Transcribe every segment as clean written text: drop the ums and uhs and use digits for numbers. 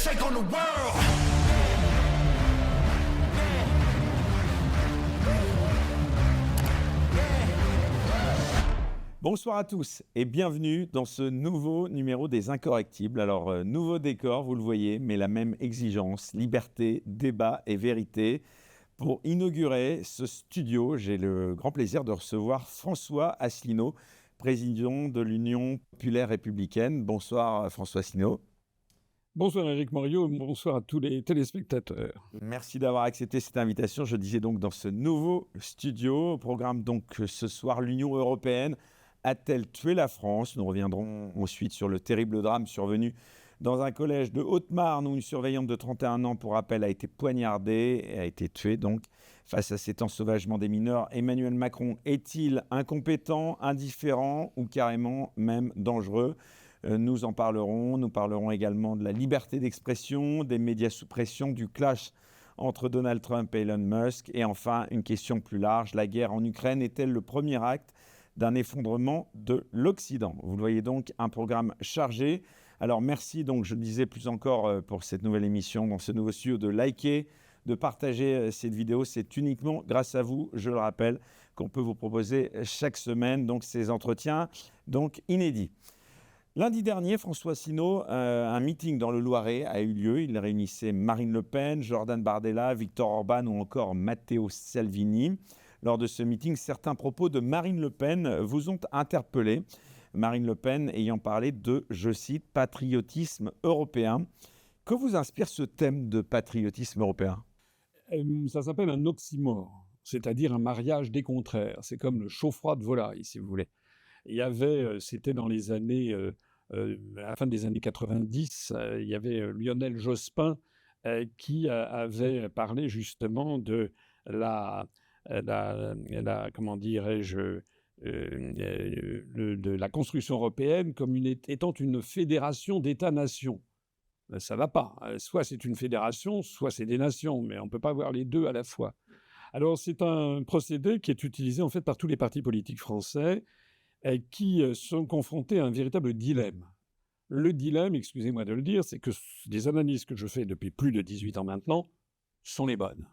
shake on the world. Bonsoir à tous et bienvenue dans ce nouveau numéro des Incorrectibles. Alors, nouveau décor, vous le voyez, mais la même exigence, liberté, débat et vérité. Pour inaugurer ce studio, j'ai le grand plaisir de recevoir François Asselineau, président de l'Union populaire républicaine. Bonsoir François Asselineau. Bonsoir Éric Morio, bonsoir à tous les téléspectateurs. Merci d'avoir accepté cette invitation. Je disais donc dans ce nouveau studio, au programme donc ce soir, l'Union européenne a-t-elle tué la France? Nous reviendrons ensuite sur le terrible drame survenu dans un collège de Haute-Marne où une surveillante de 31 ans, pour rappel, a été poignardée et a été tuée. Donc, face à cet ensauvagement des mineurs, Emmanuel Macron est-il incompétent, indifférent ou carrément même dangereux? Nous en parlerons. Nous parlerons également de la liberté d'expression, des médias sous pression, du clash entre Donald Trump et Elon Musk. Et enfin, une question plus large, la guerre en Ukraine est-elle le premier acte d'un effondrement de l'Occident? Vous le voyez donc, un programme chargé. Alors merci donc, je le disais plus encore pour cette nouvelle émission, dans ce nouveau studio, de liker, de partager cette vidéo. C'est uniquement grâce à vous, je le rappelle, qu'on peut vous proposer chaque semaine donc ces entretiens donc inédits. Lundi dernier, François Asselineau, un meeting dans le Loiret a eu lieu. Il réunissait Marine Le Pen, Jordan Bardella, Viktor Orban ou encore Matteo Salvini. Lors de ce meeting, certains propos de Marine Le Pen vous ont interpellé. Marine Le Pen ayant parlé de, je cite, patriotisme européen. Que vous inspire ce thème de patriotisme européen? Ça s'appelle un oxymore, c'est-à-dire un mariage des contraires. C'est comme le chaud-froid de volaille, si vous voulez. Il y avait, c'était dans les années, à la fin des années 90, il y avait Lionel Jospin qui avait parlé justement de comment dirais-je, de la construction européenne comme étant une fédération d'États-nations. Ça ne va pas. Soit c'est une fédération, soit c'est des nations, mais on ne peut pas avoir les deux à la fois. Alors c'est un procédé qui est utilisé en fait par tous les partis politiques français qui sont confrontés à un véritable dilemme. Le dilemme, excusez-moi de le dire, c'est que les analyses que je fais depuis plus de 18 ans maintenant sont les bonnes.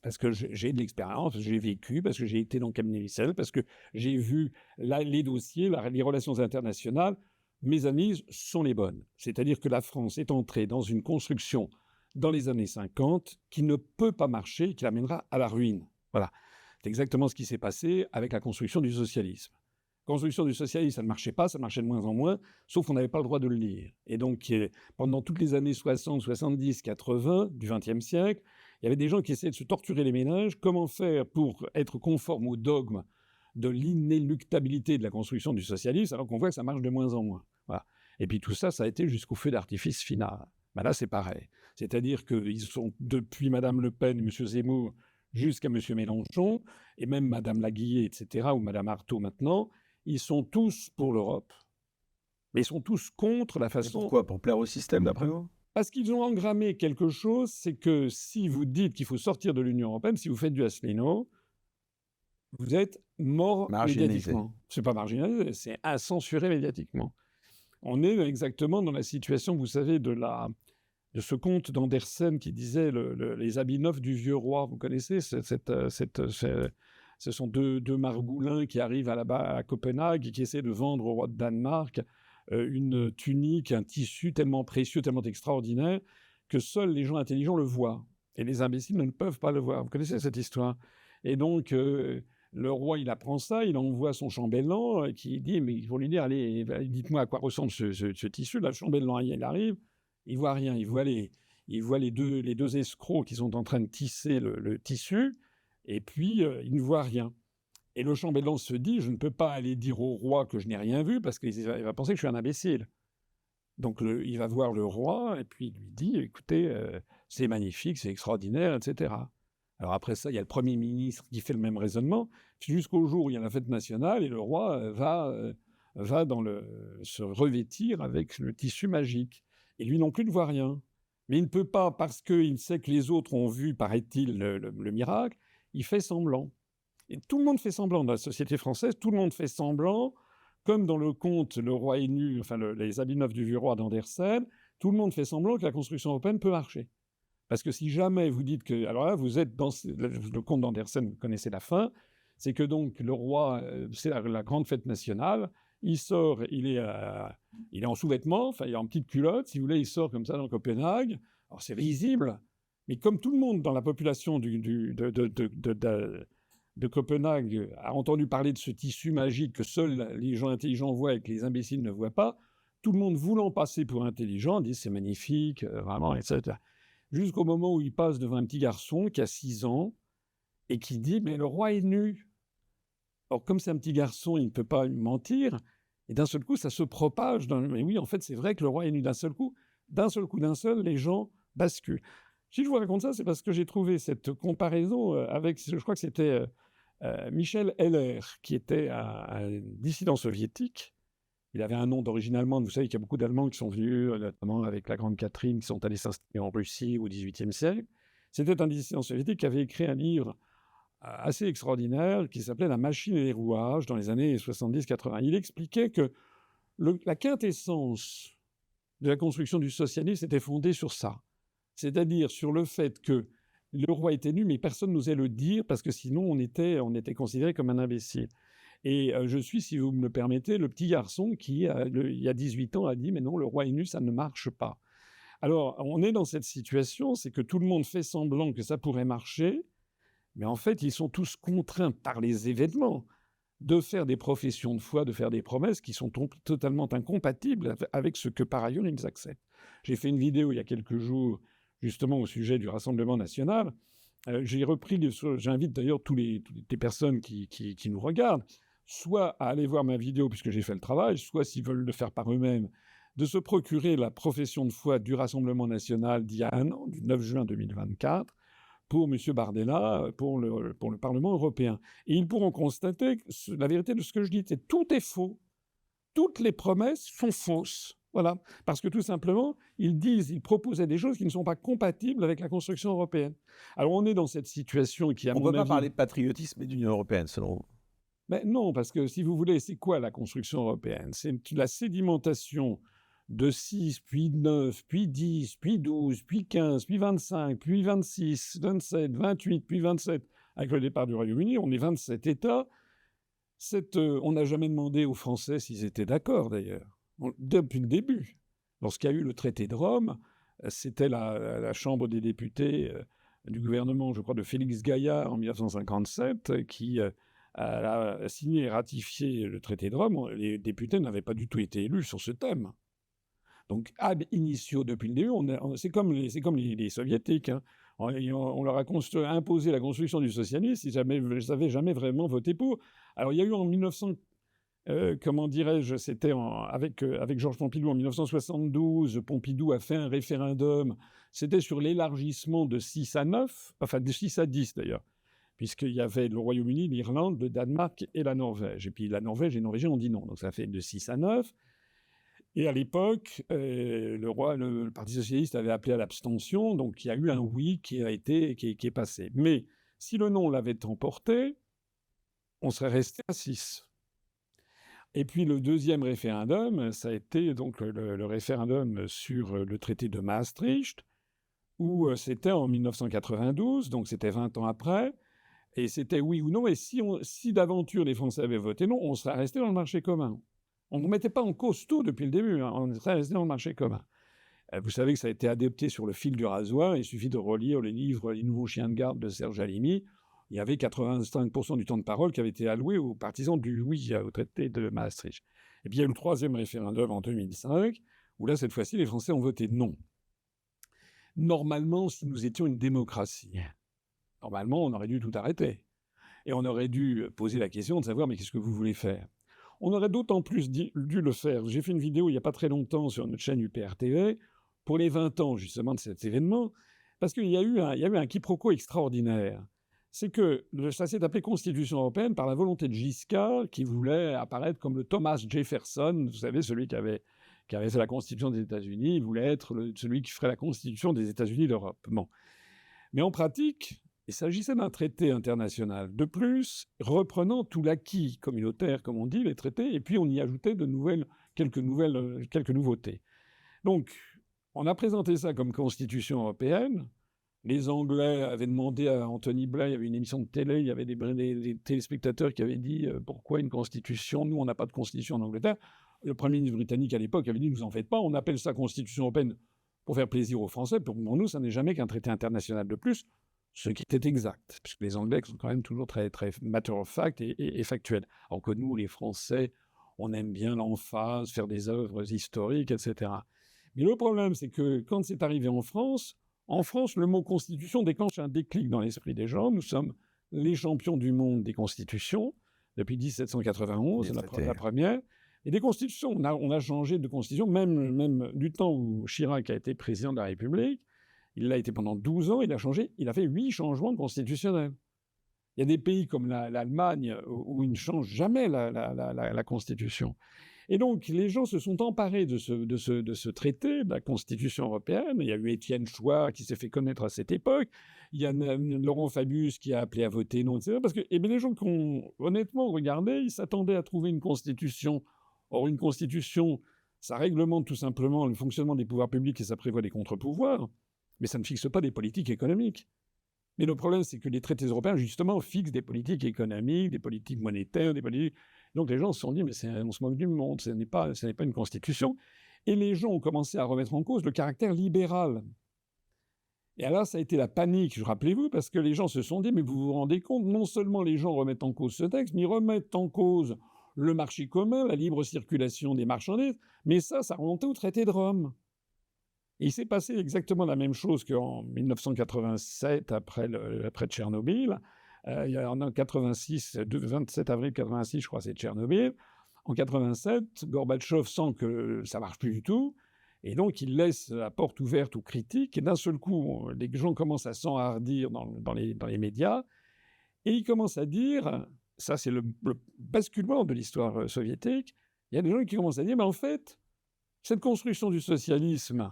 Parce que j'ai de l'expérience, j'ai vécu, parce que j'ai été dans le cabinet Vissel, parce que j'ai vu les dossiers, les relations internationales. Mes analyses sont les bonnes. C'est-à-dire que la France est entrée dans une construction dans les années 50 qui ne peut pas marcher, qui l'amènera à la ruine. Voilà. C'est exactement ce qui s'est passé avec la construction du socialisme. La construction du socialisme, ça ne marchait pas, ça marchait de moins en moins, sauf qu'on n'avait pas le droit de le lire. Et donc, pendant toutes les années 60, 70, 80 du XXe siècle, il y avait des gens qui essayaient de se torturer les méninges. Comment faire pour être conforme au dogme de l'inéluctabilité de la construction du socialisme, alors qu'on voit que ça marche de moins en moins. Voilà. Et puis tout ça, ça a été jusqu'au feu d'artifice final. Ben là, c'est pareil. C'est-à-dire qu'ils sont, depuis Mme Le Pen, M. Zemmour, jusqu'à M. Mélenchon, et même Mme Laguillet, etc., ou Mme Artaud maintenant, ils sont tous pour l'Europe. Mais ils sont tous contre la façon... Et pourquoi? Pour plaire au système, d'après vous? Parce qu'ils ont engrammé quelque chose, c'est que si vous dites qu'il faut sortir de l'Union européenne, si vous faites du Asselineau, vous êtes mort médiatiquement. C'est pas marginalisé, c'est censuré médiatiquement. On est exactement dans la situation, vous savez, de ce conte d'Andersen qui disait les habits neufs du vieux roi. Vous connaissez ce sont deux margoulins qui arrivent à Copenhague et qui essaient de vendre au roi de Danemark une tunique, un tissu tellement précieux, tellement extraordinaire, que seuls les gens intelligents le voient. Et les imbéciles ne peuvent pas le voir. Vous connaissez cette histoire? Et donc, le roi, il apprend ça, il envoie son chambellan qui dit, mais il faut lui dire, allez, dites-moi à quoi ressemble ce tissu. Le chambellan, il arrive, il voit rien, il voit les deux escrocs qui sont en train de tisser le tissu, et puis il ne voit rien. Et le chambellan se dit, je ne peux pas aller dire au roi que je n'ai rien vu, parce qu'il va penser que je suis un imbécile. Donc il va voir le roi, et puis il lui dit, écoutez, c'est magnifique, c'est extraordinaire, etc. Alors après ça, il y a le Premier ministre qui fait le même raisonnement, jusqu'au jour où il y a la fête nationale, et le roi va se revêtir avec le tissu magique. Et lui non plus ne voit rien. Mais il ne peut pas, parce qu'il sait que les autres ont vu, paraît-il, le miracle, il fait semblant. Et tout le monde fait semblant dans la société française, tout le monde fait semblant, comme dans le conte Le Roi est nu, enfin les habits neufs du vieux roi d'Andersen, tout le monde fait semblant que la construction européenne peut marcher. Parce que si jamais vous dites que... Alors là, vous êtes dans le conte d'Andersen, vous connaissez la fin, c'est que donc le roi, c'est la grande fête nationale, il sort, il est en sous-vêtements, enfin il est en petite culotte, si vous voulez, il sort comme ça dans Copenhague. Alors c'est risible, mais comme tout le monde dans la population de Copenhague a entendu parler de ce tissu magique que seuls les gens intelligents voient et que les imbéciles ne voient pas, tout le monde voulant passer pour intelligent dit c'est magnifique, vraiment, etc. Jusqu'au moment où il passe devant un petit garçon qui a 6 ans et qui dit « mais le roi est nu ». Or, comme c'est un petit garçon, il ne peut pas mentir, et d'un seul coup, ça se propage. Mais oui, en fait, c'est vrai que le roi est nu d'un seul coup, les gens basculent. Si je vous raconte ça, c'est parce que j'ai trouvé cette comparaison avec, je crois que c'était Michel Heller, qui était un dissident soviétique. Il avait un nom d'origine allemande. Vous savez qu'il y a beaucoup d'Allemands qui sont venus, notamment avec la Grande Catherine, qui sont allés s'installer en Russie au XVIIIe siècle. C'était un dissident soviétique qui avait écrit un livre assez extraordinaire qui s'appelait « La machine et les rouages » dans les années 70-80. Il expliquait que la quintessence de la construction du socialisme était fondée sur ça. C'est-à-dire sur le fait que le roi était nu, mais personne n'osait le dire parce que sinon on était considéré comme un imbécile. Et je suis, si vous me le permettez, le petit garçon qui, il y a 18 ans, a dit « mais non, le roi est nu, ça ne marche pas ». Alors, on est dans cette situation, c'est que tout le monde fait semblant que ça pourrait marcher, mais en fait, ils sont tous contraints par les événements de faire des professions de foi, de faire des promesses qui sont totalement incompatibles avec ce que par ailleurs ils acceptent. J'ai fait une vidéo il y a quelques jours, justement au sujet du Rassemblement national. J'invite d'ailleurs toutes les personnes qui nous regardent, soit à aller voir ma vidéo puisque j'ai fait le travail, soit s'ils veulent le faire par eux-mêmes, de se procurer la profession de foi du Rassemblement national d'il y a un an, du 9 juin 2024, pour M. Bardella, pour le Parlement européen. Et ils pourront constater que la vérité de ce que je dis, c'est que tout est faux. Toutes les promesses sont fausses. Voilà. Parce que tout simplement, ils proposaient des choses qui ne sont pas compatibles avec la construction européenne. Alors on est dans cette situation qui, à mon avis... On ne peut pas parler de patriotisme et d'Union européenne, selon vous? Mais non, parce que si vous voulez, c'est quoi la construction européenne? C'est la sédimentation de 6, puis 9, puis 10, puis 12, puis 15, puis 25, puis 26, 27, 28, puis 27. Avec le départ du Royaume-Uni, on est 27 États. On n'a jamais demandé aux Français s'ils étaient d'accord, d'ailleurs. Depuis le début. Lorsqu'il y a eu le traité de Rome, c'était la Chambre des députés du gouvernement, je crois, de Félix Gaillard en 1957, qui a signé et ratifié le traité de Rome. Les députés n'avaient pas du tout été élus sur ce thème. Donc, ab initio, depuis le début, c'est comme les Soviétiques. Hein. On leur a imposé la construction du socialisme, ils n'avaient jamais vraiment voté pour. Alors, il y a eu en 1900, comment dirais-je, c'était avec Georges Pompidou en 1972, Pompidou a fait un référendum, c'était sur l'élargissement de 6 à 9, enfin de 6 à 10 d'ailleurs, puisqu'il y avait le Royaume-Uni, l'Irlande, le Danemark et la Norvège. Et puis la Norvège et les Norvégiens ont dit non, donc ça fait de 6 à 9. Et à l'époque, le Parti socialiste avait appelé à l'abstention, donc il y a eu un oui qui est passé. Mais si le non l'avait emporté, on serait resté à 6. Et puis le deuxième référendum, ça a été donc le référendum sur le traité de Maastricht, où c'était en 1992, donc c'était 20 ans après, et c'était oui ou non. Et si d'aventure les Français avaient voté non, on serait resté dans le marché commun. On ne mettait pas en cause tout depuis le début, hein. On serait resté dans le marché commun. Vous savez que ça a été adopté sur le fil du rasoir. Il suffit de relire les livres « Les nouveaux chiens de garde » de Serge Halimi. Il y avait 85% du temps de parole qui avait été alloué aux partisans du oui au traité de Maastricht. Et puis il y a eu le troisième référendum en 2005, où là, cette fois-ci, les Français ont voté non. Normalement, si nous étions une démocratie, normalement, on aurait dû tout arrêter. Et on aurait dû poser la question de savoir « mais qu'est-ce que vous voulez faire ?» On aurait d'autant plus dû le faire. J'ai fait une vidéo il n'y a pas très longtemps sur notre chaîne UPR-TV pour les 20 ans justement de cet événement, parce qu'il y a eu un quiproquo extraordinaire. C'est que ça s'est appelé Constitution européenne par la volonté de Giscard, qui voulait apparaître comme le Thomas Jefferson, vous savez, celui qui avait fait la Constitution des États-Unis. Il voulait être celui qui ferait la Constitution des États-Unis d'Europe. Bon. Mais en pratique, il s'agissait d'un traité international. De plus, reprenant tout l'acquis communautaire, comme on dit, les traités, et puis on y ajoutait quelques nouveautés. Donc, On a présenté ça comme constitution européenne. Les Anglais avaient demandé à Anthony Blair, il y avait une émission de télé, il y avait des téléspectateurs qui avaient dit pourquoi une constitution? Nous, on n'a pas de constitution en Angleterre. Le Premier ministre britannique à l'époque avait dit vous en faites pas, on appelle ça constitution européenne pour faire plaisir aux Français. Pour nous, ça n'est jamais qu'un traité international de plus, ce qui était exact, puisque les Anglais sont quand même toujours très, très matter of fact et factuels. Alors que nous, les Français, on aime bien l'emphase, faire des œuvres historiques, etc. Mais le problème, c'est que quand c'est arrivé en France, le mot constitution déclenche un déclic dans l'esprit des gens. Nous sommes les champions du monde des constitutions depuis 1791, la première. Et des constitutions, on a changé de constitution, même du temps où Chirac a été président de la République. Il l'a été pendant 12 ans, il a fait 8 changements constitutionnels. Il y a des pays comme l'Allemagne où ils ne changent jamais la Constitution. Et donc, les gens se sont emparés de ce traité, de la Constitution européenne. Il y a eu Étienne Chouard qui s'est fait connaître à cette époque. Il y a Laurent Fabius qui a appelé à voter non, etc. Parce que les gens qui ont honnêtement regardé, ils s'attendaient à trouver une Constitution. Or, une Constitution, ça réglemente tout simplement le fonctionnement des pouvoirs publics et ça prévoit des contre-pouvoirs, mais ça ne fixe pas des politiques économiques. Mais le problème, c'est que les traités européens, justement, fixent des politiques économiques, des politiques monétaires, des politiques... Donc les gens se sont dit, mais on se moque du monde, ce n'est pas une constitution. Et les gens ont commencé à remettre en cause le caractère libéral. Et alors, ça a été la panique, rappelez-vous, parce que les gens se sont dit, mais vous vous rendez compte, non seulement les gens remettent en cause ce texte, mais ils remettent en cause le marché commun, la libre circulation des marchandises, mais ça remontait au traité de Rome. Et il s'est passé exactement la même chose qu'en 1987, après Tchernobyl. Il y a en 86, 27 avril 86, je crois, c'est Tchernobyl. En 87, Gorbatchev sent que ça marche plus du tout, et donc il laisse la porte ouverte aux critiques. Et d'un seul coup, les gens commencent à s'enhardir dans les médias, et ils commencent à dire, ça c'est le basculement de l'histoire soviétique, il y a des gens qui commencent à dire, mais en fait, cette construction du socialisme,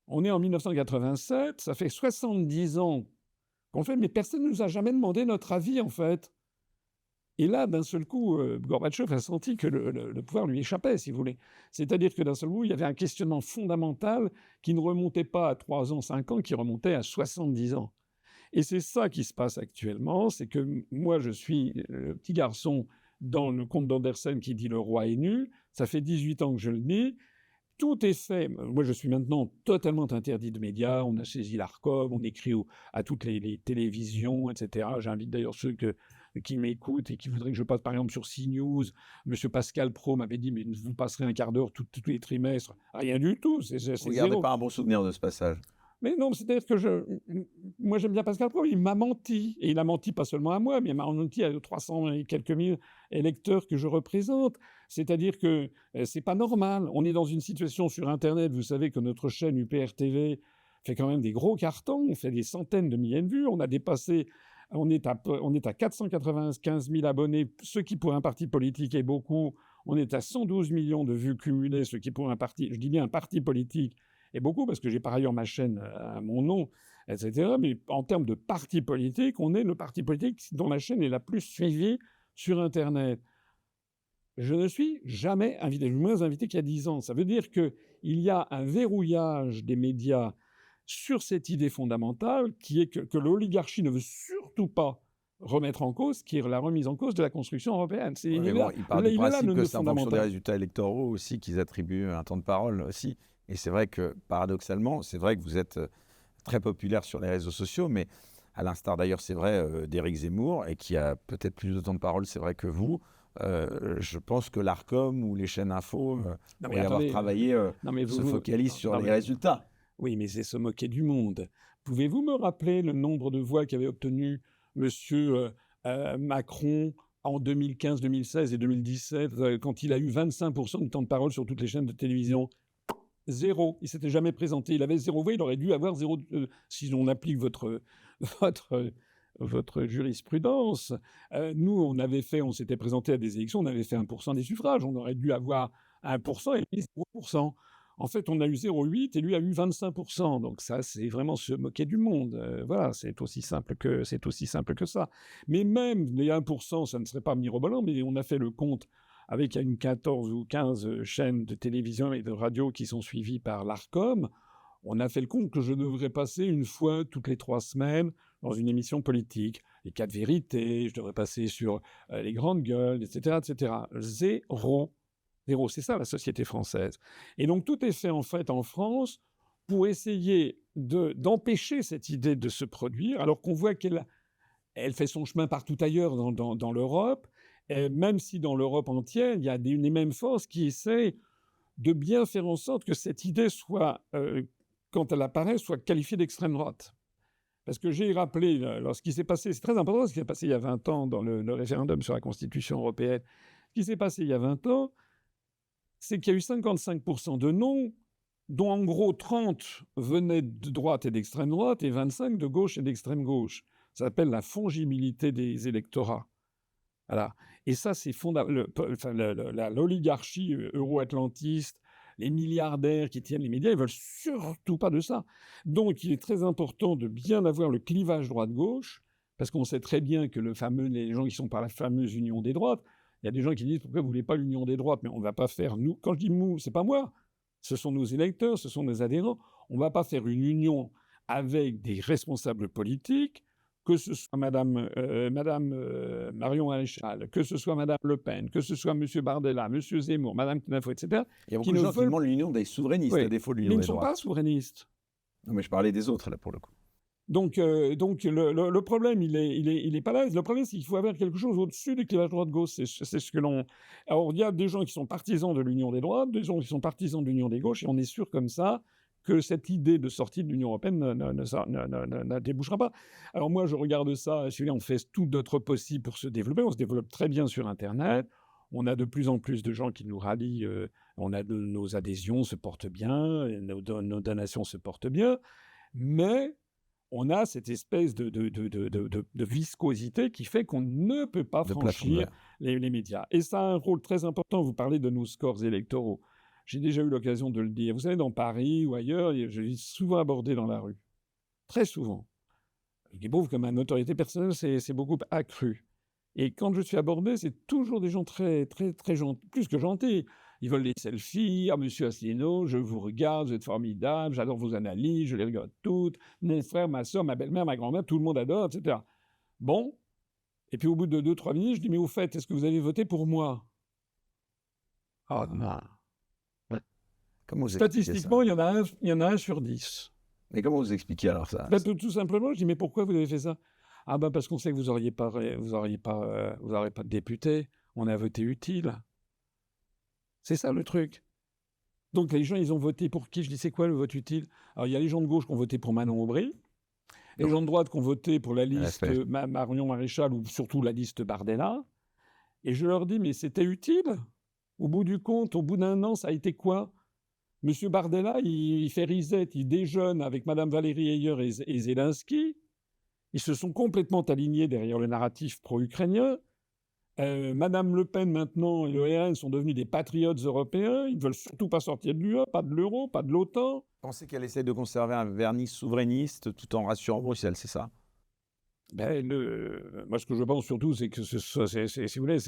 on est en 1987, ça fait 70 ans qu'on fait, mais personne ne nous a jamais demandé notre avis, en fait. Et là, d'un seul coup, Gorbatchev a senti que le pouvoir lui échappait, si vous voulez. C'est-à-dire que d'un seul coup, il y avait un questionnement fondamental qui ne remontait pas à 3 ans, 5 ans, qui remontait à 70 ans. Et c'est ça qui se passe actuellement, c'est que moi, je suis le petit garçon dans le conte d'Andersen qui dit « Le roi est nu », ça fait 18 ans que je le dis. Tout est fait. Moi, je suis maintenant totalement interdit de médias. On a saisi l'ARCOM, on écrit à toutes les télévisions, etc. J'invite d'ailleurs ceux qui m'écoutent et qui voudraient que je passe, par exemple, sur CNews. Monsieur Pascal Pro m'avait dit, mais vous passerez un quart d'heure tous les trimestres. Rien du tout. Vous ne gardez pas un bon souvenir de ce passage? Mais non, c'est-à-dire que moi j'aime bien Pascal Pro, il m'a menti. Et il a menti pas seulement à moi, mais il m'a menti à 300 et quelques mille électeurs que je représente. C'est-à-dire que c'est pas normal. On est dans une situation sur Internet, vous savez que notre chaîne UPR TV fait quand même des gros cartons, on fait des centaines de milliers de vues, on est à 495 000 abonnés, ce qui pour un parti politique est beaucoup. On est à 112 millions de vues cumulées, ce qui pour un parti, je dis bien un parti politique, est beaucoup, parce que j'ai par ailleurs ma chaîne à mon nom, etc. Mais en termes de parti politique, on est le parti politique dont la chaîne est la plus suivie sur Internet. Je ne suis jamais invité, je suis moins invité qu'il y a 10 ans. Ça veut dire qu'il y a un verrouillage des médias sur cette idée fondamentale qui est que l'oligarchie ne veut surtout pas remettre en cause, qui est la remise en cause de la construction européenne. Il parle du principe que c'est en fonction des résultats électoraux aussi qu'ils attribuent un temps de parole aussi. Et c'est vrai que, paradoxalement, c'est vrai que vous êtes très populaire sur les réseaux sociaux, mais à l'instar d'ailleurs, c'est vrai, d'Éric Zemmour, et qui a peut-être plus de temps de parole, c'est vrai que vous, je pense que l'ARCOM ou les chaînes info, pour y avoir travaillé, se focalisent sur les résultats. Oui, mais c'est se moquer du monde. Pouvez-vous me rappeler le nombre de voix qu'avait obtenu M. Macron en 2015, 2016 et 2017, quand il a eu 25% de temps de parole sur toutes les chaînes de télévision? Zéro. Il ne s'était jamais présenté. Il avait 0 voix. Il aurait dû avoir 0... si on applique votre jurisprudence. Nous, on s'était présenté à des élections, on avait fait 1% des suffrages. On aurait dû avoir 1% et 0%. En fait, on a eu 0,8 et lui a eu 25%. Donc ça, c'est vraiment se moquer du monde. Voilà, c'est aussi simple que ça. Mais même les 1%, ça ne serait pas mirobolant, mais on a fait le compte avec une 14 ou 15 chaînes de télévision et de radio qui sont suivies par l'ARCOM. On a fait le compte que je devrais passer une fois toutes les 3 semaines dans une émission politique. Les 4 vérités, je devrais passer sur les grandes gueules, etc., etc. Zéro. Zéro. C'est ça la société française. Et donc tout est fait en fait en France pour essayer d'empêcher cette idée de se produire, alors qu'on voit qu'elle fait son chemin partout ailleurs dans l'Europe, même si dans l'Europe entière, il y a les mêmes forces qui essaient de bien faire en sorte que cette idée soit, quand elle apparaît, soit qualifiée d'extrême droite. Parce que j'ai rappelé, ce qui s'est passé, c'est très important, ce qui s'est passé il y a 20 ans dans le référendum sur la Constitution européenne. Ce qui s'est passé il y a 20 ans, c'est qu'il y a eu 55% de non, dont en gros 30 venaient de droite et d'extrême droite et 25 de gauche et d'extrême gauche. Ça s'appelle la fongibilité des électorats. Voilà. Et ça, c'est l'oligarchie euro-atlantiste, les milliardaires qui tiennent les médias, ils veulent surtout pas de ça. Donc, il est très important de bien avoir le clivage droite-gauche, parce qu'on sait très bien que les gens qui sont par la fameuse union des droites, il y a des gens qui disent pourquoi vous voulez pas l'union des droites, mais on va pas faire nous. Quand je dis nous, c'est pas moi, ce sont nos électeurs, ce sont nos adhérents. On va pas faire une union avec des responsables politiques, que ce soit Madame Marion Maréchal, que ce soit Madame Le Pen, que ce soit Monsieur Bardella, Monsieur Zemmour, Madame Knafo, etc. Il y a beaucoup de gens qui demandent l'union des souverainistes, à défaut de l'union des droites. Mais ils ne sont pas souverainistes. Non, mais je parlais des autres, là, pour le coup. Donc le problème, il est pas là. Le problème, c'est qu'il faut avoir quelque chose au-dessus du clivage droite-gauche. C'est ce que l'on... Alors, il y a des gens qui sont partisans de l'union des droites, des gens qui sont partisans de l'union des gauches, et on est sûr comme ça que cette idée de sortie de l'Union européenne ne débouchera pas. Alors moi, je regarde ça, on fait tout notre possible pour se développer. On se développe très bien sur Internet. On a de plus en plus de gens qui nous rallient. Nos adhésions se portent bien, nos donations se portent bien. Mais on a cette espèce de viscosité qui fait qu'on ne peut pas franchir les médias. Et ça a un rôle très important. Vous parlez de nos scores électoraux. J'ai déjà eu l'occasion de le dire. Vous savez, dans Paris ou ailleurs, je suis souvent abordé dans la rue. Très souvent. Ce qui prouve que ma notoriété personnelle s'est beaucoup accrue. Et quand je suis abordé, c'est toujours des gens très, très, très gentils, plus que gentils. Ils veulent des selfies. Ah, monsieur Asselineau, je vous regarde, vous êtes formidable, j'adore vos analyses, je les regarde toutes. Mon frère, ma soeur, ma belle-mère, ma grand-mère, tout le monde adore, etc. Bon. Et puis au bout de 2-3 minutes, je dis, mais au fait, est-ce que vous avez voté pour moi? Ah, non. Comment vous Statistiquement, il y en a un sur 10. Mais comment vous expliquez alors ça? Tout simplement, je dis, mais pourquoi vous avez fait ça? Ah ben parce qu'on sait que vous n'auriez pas de député. On a voté utile. C'est ça le truc. Donc les gens, ils ont voté pour qui? Je dis, c'est quoi le vote utile? Alors il y a les gens de gauche qui ont voté pour Manon Aubry, les gens de droite qui ont voté pour la liste Marion Maréchal ou surtout la liste Bardella. Et je leur dis, mais c'était utile? Au bout du compte, au bout d'un an, ça a été quoi? Monsieur Bardella, il fait risette, il déjeune avec Madame Valérie Ayer et Zelensky. Ils se sont complètement alignés derrière le narratif pro-ukrainien. Madame Le Pen, maintenant, et le RN sont devenus des patriotes européens. Ils ne veulent surtout pas sortir de l'UE, pas de l'euro, pas de l'OTAN. Vous pensez qu'elle essaie de conserver un vernis souverainiste tout en rassurant Bruxelles, c'est ça? Moi, ce que je pense surtout, c'est que si vous voulez,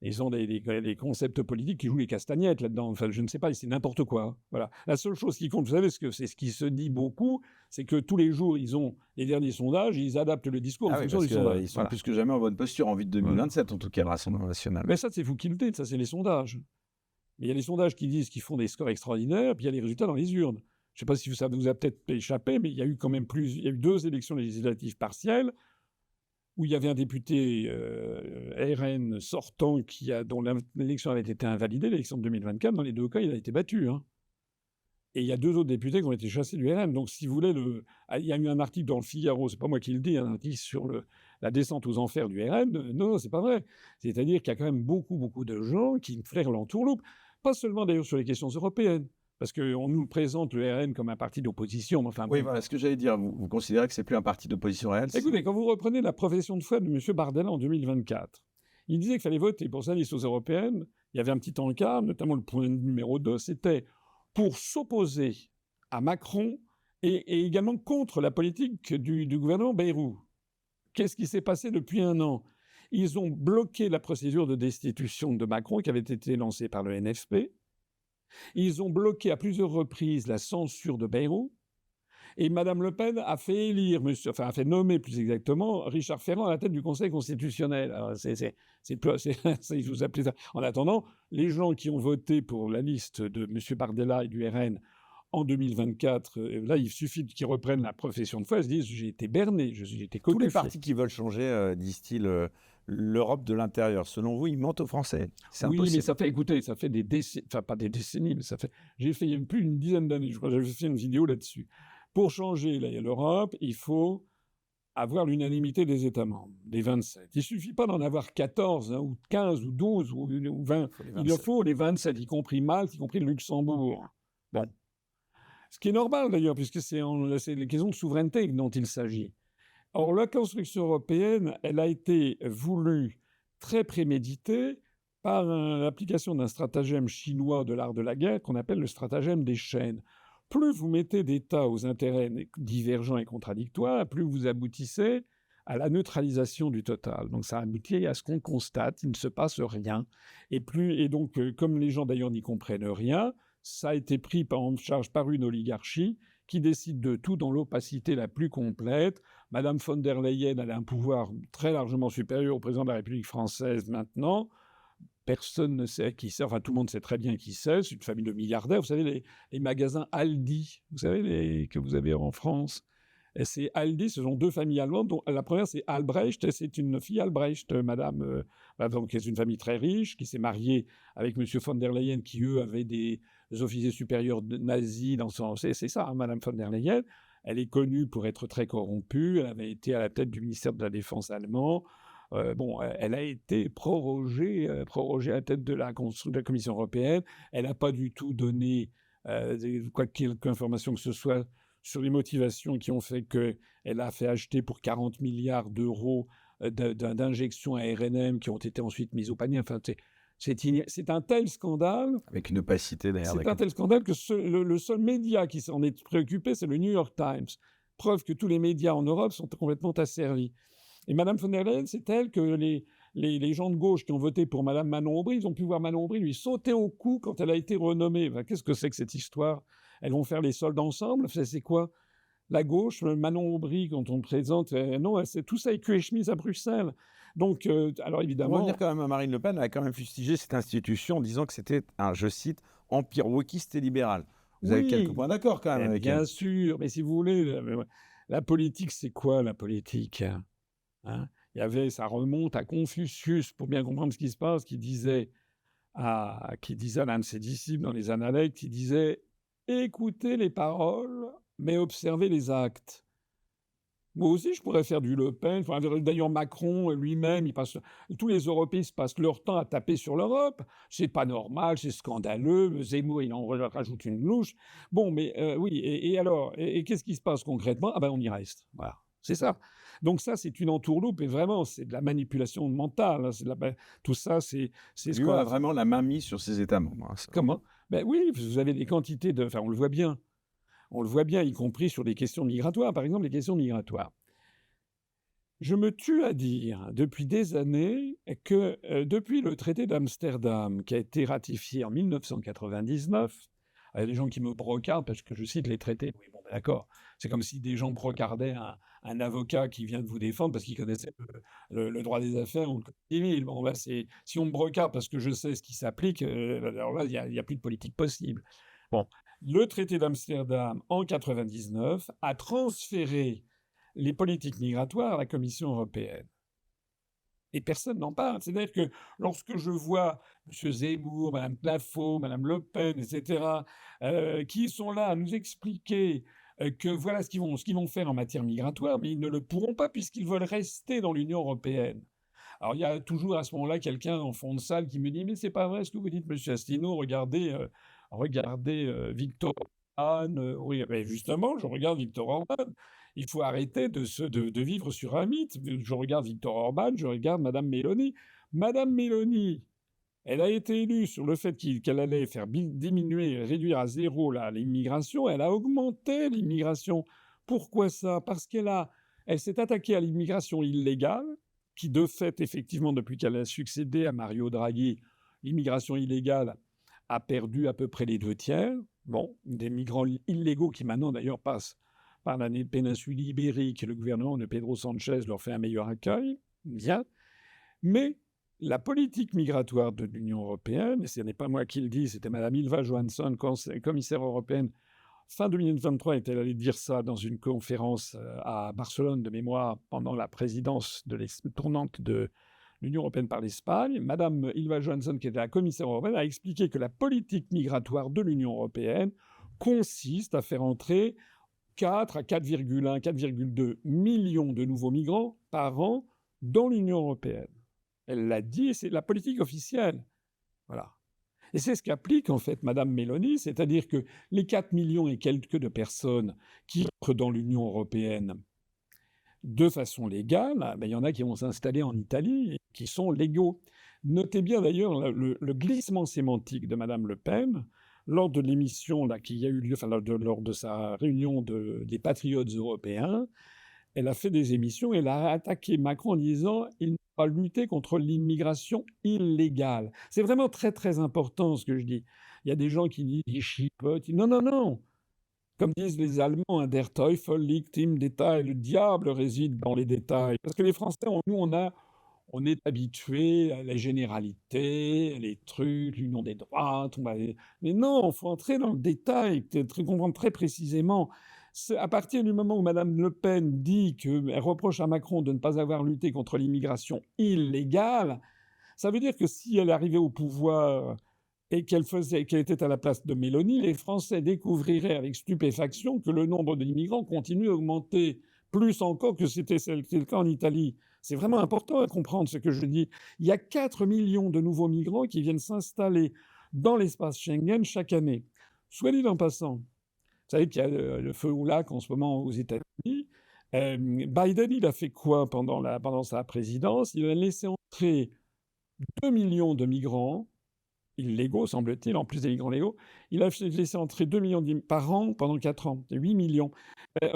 ils ont des concepts politiques qui jouent les castagnettes là-dedans. Enfin, je ne sais pas, c'est n'importe quoi. Voilà. La seule chose qui compte, vous savez, c'est ce qui se dit beaucoup, c'est que tous les jours, ils ont les derniers sondages, ils adaptent le discours en fonction du sondage. Ils sont plus que jamais en bonne posture, en vue de 2027, en tout cas, le Rassemblement national. Mais ça, c'est vous qui le dites, ça, c'est les sondages. Mais il y a les sondages qui disent qu'ils font des scores extraordinaires, puis il y a les résultats dans les urnes. Je ne sais pas si ça vous a peut-être échappé, mais il y a eu quand même il y a eu 2 élections législatives partielles, où il y avait un député RN sortant dont l'élection avait été invalidée, l'élection de 2024. Dans les 2 cas, il a été battu. Hein. Et il y a 2 autres députés qui ont été chassés du RN. Donc, si vous voulez, il y a eu un article dans le Figaro, c'est pas moi qui le dis, un article sur la descente aux enfers du RN. Non, c'est pas vrai. C'est-à-dire qu'il y a quand même beaucoup, beaucoup de gens qui flairent l'entourloupe. Pas seulement d'ailleurs sur les questions européennes. Parce qu'on nous présente le RN comme un parti d'opposition. Enfin, oui, voilà ce que j'allais dire. Vous considérez que c'est plus un parti d'opposition réelle? Écoutez, quand vous reprenez la profession de foi de M. Bardella en 2024, il disait qu'il fallait voter pour sa liste aux européennes. Il y avait un petit encart, notamment le point numéro 2, c'était pour s'opposer à Macron et également contre la politique du gouvernement Bayrou. Qu'est-ce qui s'est passé depuis 1 an? Ils ont bloqué la procédure de destitution de Macron qui avait été lancée par le NFP. Ils ont bloqué à plusieurs reprises la censure de Bayrou. Et Mme Le Pen a fait élire, a fait nommer plus exactement Richard Ferrand à la tête du Conseil constitutionnel. Alors, je vous appelez ça. En attendant, les gens qui ont voté pour la liste de M. Bardella et du RN en 2024, là, il suffit qu'ils reprennent la profession de foi, ils se disent j'ai été berné, j'ai été Tous copié. les partis qui veulent changer, disent-ils, l'Europe de l'intérieur. Selon vous, ils mentent aux Français. C'est Oui, impossible. mais ça fait des décennies, enfin pas des décennies, mais j'ai fait il y a plus d'une dizaine d'années, je crois, j'avais fait une vidéo là-dessus. Pour changer l'Europe, il faut avoir l'unanimité des États membres, des 27. Il ne suffit pas d'en avoir 14, hein, ou 15, ou 12, ou 20. Il en faut les 27, y compris Malte, y compris le Luxembourg. Bon. Ce qui est normal d'ailleurs, puisque c'est les questions de souveraineté dont il s'agit. Or, la construction européenne, elle a été voulue très préméditée par l'application d'un stratagème chinois de l'art de la guerre qu'on appelle le stratagème des chaînes. Plus vous mettez d'États aux intérêts divergents et contradictoires, plus vous aboutissez à la neutralisation du total. Donc ça aboutit à ce qu'on constate, il ne se passe rien. Et donc, comme les gens d'ailleurs n'y comprennent rien, ça a été pris en charge par une oligarchie qui décide de tout dans l'opacité la plus complète. Madame von der Leyen, elle a un pouvoir très largement supérieur au président de la République française maintenant. Personne ne sait qui c'est, enfin tout le monde sait très bien qui c'est une famille de milliardaires. Vous savez, les magasins Aldi, vous savez, que vous avez en France. Et c'est Aldi, ce sont deux familles allemandes, dont la première c'est Albrecht, et c'est une fille Albrecht, madame, qui est une famille très riche, qui s'est mariée avec monsieur von der Leyen, qui eux avaient des officiers supérieurs nazis dans son... C'est ça, hein, madame von der Leyen. Elle est connue pour être très corrompue, elle avait été à la tête du ministère de la Défense allemand. Elle a été prorogée à la tête de la Commission européenne. Elle n'a pas du tout donné quelque information que ce soit sur les motivations qui ont fait qu'elle a fait acheter pour 40 milliards d'euros d'injections à RNM qui ont été ensuite mises au panier. Enfin, c'est un tel scandale. Avec une opacité derrière. C'est un tel scandale que le seul média qui s'en est préoccupé, c'est le New York Times. Preuve que tous les médias en Europe sont complètement asservis. Et Mme von der Leyen, c'est elle que les gens de gauche qui ont voté pour Mme Manon Aubry, ils ont pu voir Manon Aubry lui sauter au cou quand elle a été renommée. Enfin, qu'est-ce que c'est que cette histoire? Elles vont faire les soldes ensemble? C'est quoi? La gauche, Manon Aubry, quand on présente... non, tout ça est cul et chemise à Bruxelles. Donc, alors évidemment... On va revenir quand même à Marine Le Pen, elle a quand même fustigé cette institution en disant que c'était un, je cite, empire wokiste et libéral. Vous avez quelques points d'accord quand même avec elle. Bien sûr, mais si vous voulez, la politique, c'est quoi la politique? Hein, ça remonte à Confucius, pour bien comprendre ce qui se passe, qui disait à l'un de ses disciples dans les Analectes, qui disait « Écoutez les paroles, mais observez les actes ». Moi aussi, je pourrais faire du Le Pen. D'ailleurs, Macron lui-même, tous les Européistes passent leur temps à taper sur l'Europe. C'est pas normal, c'est scandaleux. Zemmour, il en rajoute une louche. Bon, mais oui, et alors, et qu'est-ce qui se passe concrètement? Ah ben, on y reste. Voilà, c'est ça. Donc ça, c'est une entourloupe, et vraiment, c'est de la manipulation mentale. Hein, tout ça, c'est ce qu'on a vraiment la main mise sur ses États membres. Hein, comment? Ben oui, vous avez des quantités de... Enfin, on le voit bien. On le voit bien, y compris sur les questions migratoires. Par exemple, les questions migratoires. Je me tue à dire, depuis des années, que depuis le traité d'Amsterdam, qui a été ratifié en 1999, il y a des gens qui me brocardent parce que je cite les traités. Oui, bon, ben d'accord. C'est comme si des gens brocardaient un avocat qui vient de vous défendre parce qu'il connaissait le droit des affaires ou le code civil. Bon, ben si on me brocarde parce que je sais ce qui s'applique, alors là, il n'y a plus de politique possible. Bon. Le traité d'Amsterdam, en 1999, a transféré les politiques migratoires à la Commission européenne. Et personne n'en parle. C'est-à-dire que lorsque je vois M. Zemmour, Mme Plafond, Mme Le Pen, etc., qui sont là à nous expliquer que voilà ce qu'ils vont faire en matière migratoire, mais ils ne le pourront pas puisqu'ils veulent rester dans l'Union européenne. Alors, il y a toujours à ce moment-là quelqu'un en fond de salle qui me dit « Mais c'est pas vrai ce que vous dites, M. Asselineau, regardez Viktor Orban. » Oui, mais justement, je regarde Viktor Orban. Il faut arrêter de vivre sur un mythe. Je regarde Viktor Orban, je regarde Mme Meloni. Mme Meloni, elle a été élue sur le fait qu'elle allait faire diminuer, réduire à zéro l'immigration. Elle a augmenté l'immigration. Pourquoi ça? Parce elle s'est attaquée à l'immigration illégale, qui de fait, effectivement, depuis qu'elle a succédé à Mario Draghi, l'immigration illégale a perdu à peu près les 2 tiers. Bon, des migrants illégaux qui maintenant d'ailleurs passent par la péninsule ibérique. Le gouvernement de Pedro Sanchez leur fait un meilleur accueil. Bien. Mais la politique migratoire de l'Union européenne, et ce n'est pas moi qui le dis, c'était Mme Ylva Johansson, commissaire européenne, fin 2023, était allée dire ça dans une conférence à Barcelone de mémoire pendant la présidence tournante de l'Union européenne par l'Espagne. Mme Ylva Johansson, qui était la commissaire européenne, a expliqué que la politique migratoire de l'Union européenne consiste à faire entrer 4 à 4,1, 4,2 millions de nouveaux migrants par an dans l'Union européenne. Elle l'a dit, c'est la politique officielle. Voilà. Et c'est ce qu'applique en fait Mme Meloni, c'est-à-dire que les 4 millions et quelques de personnes qui entrent dans l'Union européenne de façon légale, il y en a qui vont s'installer en Italie et qui sont légaux. Notez bien d'ailleurs le glissement sémantique de Mme Le Pen lors de l'émission qui a eu lieu, lors de sa réunion des patriotes européens. Elle a fait des émissions, elle a attaqué Macron en disant « il va lutter contre l'immigration illégale ». C'est vraiment très très important ce que je dis. Il y a des gens qui disent « il chipote ». Non, non, non. Comme disent les Allemands, der Teufel liegt im Detail, le diable réside dans les détails. Parce que les Français, on est habitués à la généralité, les trucs, l'union des droites. Mais non, il faut entrer dans le détail, comprendre très précisément. À partir du moment où Mme Le Pen dit qu'elle reproche à Macron de ne pas avoir lutté contre l'immigration illégale, ça veut dire que si elle arrivait au pouvoir et qu'elle était à la place de Mélanie, les Français découvriraient avec stupéfaction que le nombre d'immigrants continue à augmenter, plus encore que c'était le cas en Italie. C'est vraiment important à comprendre ce que je dis. Il y a 4 millions de nouveaux migrants qui viennent s'installer dans l'espace Schengen chaque année. Soit dit en passant, vous savez qu'il y a le feu au lac en ce moment aux États-Unis. Biden, il a fait quoi pendant sa présidence? Il a laissé entrer 2 millions de migrants illégaux, semble-t-il, en plus des migrants légaux. Il a laissé entrer 2 millions par an pendant 4 ans. C'est 8 millions.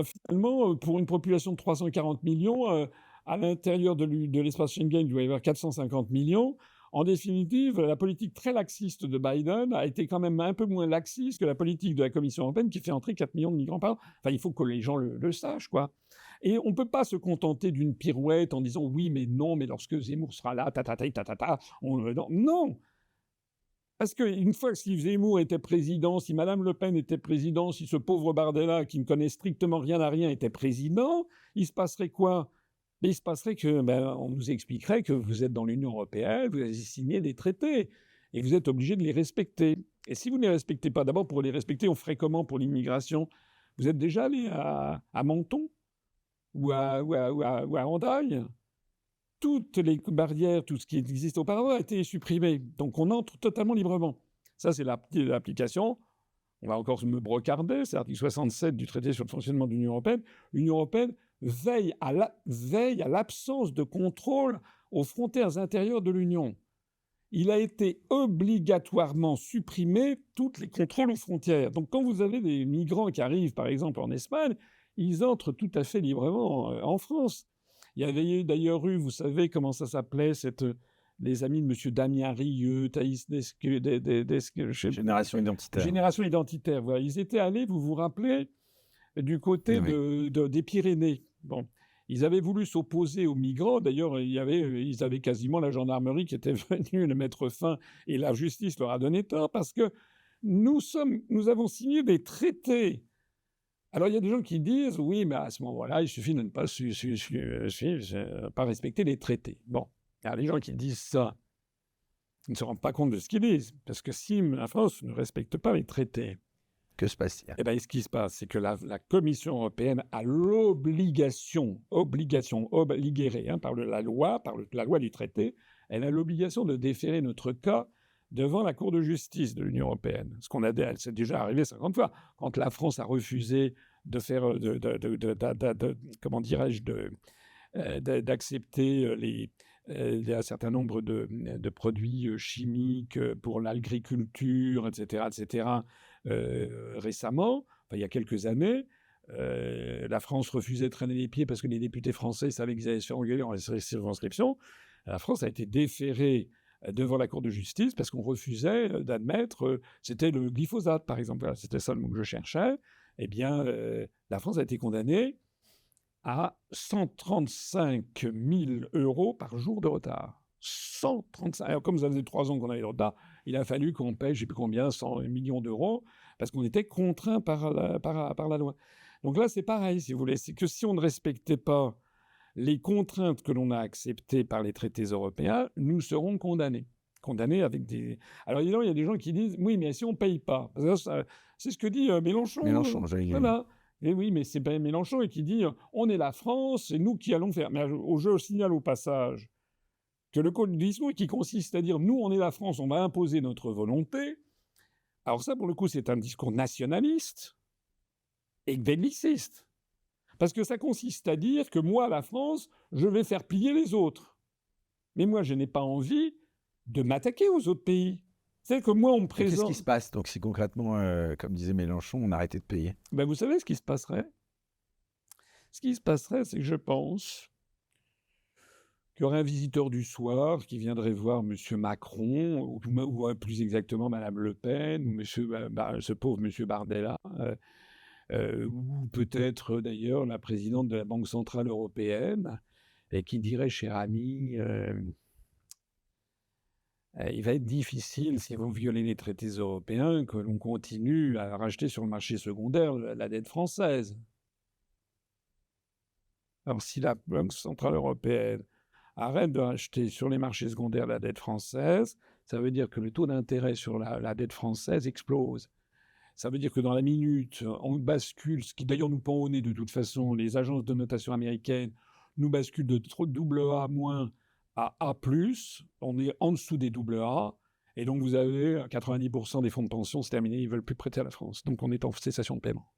Finalement, pour une population de 340 millions, à l'intérieur de l'espace Schengen, il doit y avoir 450 millions. En définitive, la politique très laxiste de Biden a été quand même un peu moins laxiste que la politique de la Commission européenne qui fait entrer 4 millions de migrants par an. Enfin, il faut que les gens le sachent, quoi. Et on ne peut pas se contenter d'une pirouette en disant oui, mais non, mais lorsque Zemmour sera là, non. Parce qu'une fois que si Zemmour était président, si Mme Le Pen était président, si ce pauvre Bardella, qui ne connaît strictement rien à rien, était président, il se passerait quoi? Mais il se passerait on nous expliquerait que vous êtes dans l'Union européenne, vous avez signé des traités, et vous êtes obligé de les respecter. Et si vous ne les respectez pas, d'abord pour les respecter, on ferait comment pour l'immigration? Vous êtes déjà allé à Menton ou à Hendaye? Toutes les barrières, tout ce qui existe auparavant a été supprimé. Donc on entre totalement librement. Ça, c'est l'application. On va encore me brocarder, c'est l'article 67 du traité sur le fonctionnement de l'Union européenne. L'Union européenne veille à l'absence de contrôle aux frontières intérieures de l'Union. Il a été obligatoirement supprimé tous les contrôles aux frontières. Donc quand vous avez des migrants qui arrivent, par exemple, en Espagne, ils entrent tout à fait librement en France. Il y avait d'ailleurs eu, vous savez comment ça s'appelait, les amis de M. Damien Rieu, Thaïs Génération identitaire. Génération identitaire, voilà. Ils étaient allés, vous vous rappelez, du côté des Pyrénées. Bon. Ils avaient voulu s'opposer aux migrants. D'ailleurs, ils avaient quasiment la gendarmerie qui était venue le mettre fin et la justice leur a donné tort parce que nous avons signé des traités. Alors, il y a des gens qui disent, oui, mais à ce moment-là, il suffit de ne pas respecter les traités. Bon, il y a des gens qui disent ça. Ils ne se rendent pas compte de ce qu'ils disent. Parce que si la France ne respecte pas les traités, que se passe-t-il? Eh bien, ce qui se passe, c'est que la Commission européenne a l'obligation, obligée par la loi du traité, elle a l'obligation de déférer notre cas devant la Cour de justice de l'Union européenne. Ce qu'on c'est déjà arrivé 50 fois. Quand la France a refusé de faire, comment dirais-je, d'accepter un certain nombre de produits chimiques pour l'agriculture, etc., récemment, il y a quelques années, la France refusait de traîner les pieds parce que les députés français savaient qu'ils allaient se faire engueuler en circonscription. La France a été déférée devant la Cour de justice parce qu'on refusait d'admettre, c'était le glyphosate par exemple, voilà, c'était ça le mot que je cherchais, eh bien la France a été condamnée à 135 000 € par jour de retard. 135. Alors, comme ça faisait 3 ans qu'on avait de retard, il a fallu qu'on paye, je ne sais plus combien, 100 millions d'euros, parce qu'on était contraint par la loi. Donc là, c'est pareil, si vous voulez. C'est que si on ne respectait pas les contraintes que l'on a acceptées par les traités européens, nous serons condamnés. Condamnés avec des... Alors, évidemment, il y a des gens qui disent, oui, mais si on ne paye pas, c'est ce que dit Mélenchon. Mélenchon, j'allais dire. Voilà. Et oui, mais c'est bien Mélenchon et qui dit on est la France, c'est nous qui allons faire. Mais je signale au passage que le discours qui consiste à dire nous, on est la France, on va imposer notre volonté. Alors ça, pour le coup, c'est un discours nationaliste et belliciste. Parce que ça consiste à dire que moi, la France, je vais faire plier les autres. Mais moi, je n'ai pas envie de m'attaquer aux autres pays. C'est que moi, on me présente... Qu'est-ce qui se passe donc si concrètement, comme disait Mélenchon, on arrêtait de payer? Ben, vous savez ce qui se passerait? Ce qui se passerait, c'est que je pense qu'il y aurait un visiteur du soir qui viendrait voir M. Macron, ou plus exactement Mme Le Pen, ou ce pauvre M. Bardella, ou peut-être d'ailleurs la présidente de la Banque Centrale Européenne, et qui dirait, cher ami... il va être difficile, si vous violez les traités européens, que l'on continue à racheter sur le marché secondaire la dette française. Alors, si la Banque Centrale Européenne arrête de racheter sur les marchés secondaires la dette française, ça veut dire que le taux d'intérêt sur la dette française explose. Ça veut dire que dans la minute, on bascule, ce qui d'ailleurs nous pend au nez de toute façon, les agences de notation américaines nous basculent de double A- à A+, on est en dessous des double A, et donc vous avez 90% des fonds de pension, c'est terminé, ils ne veulent plus prêter à la France. Donc on est en cessation de paiement.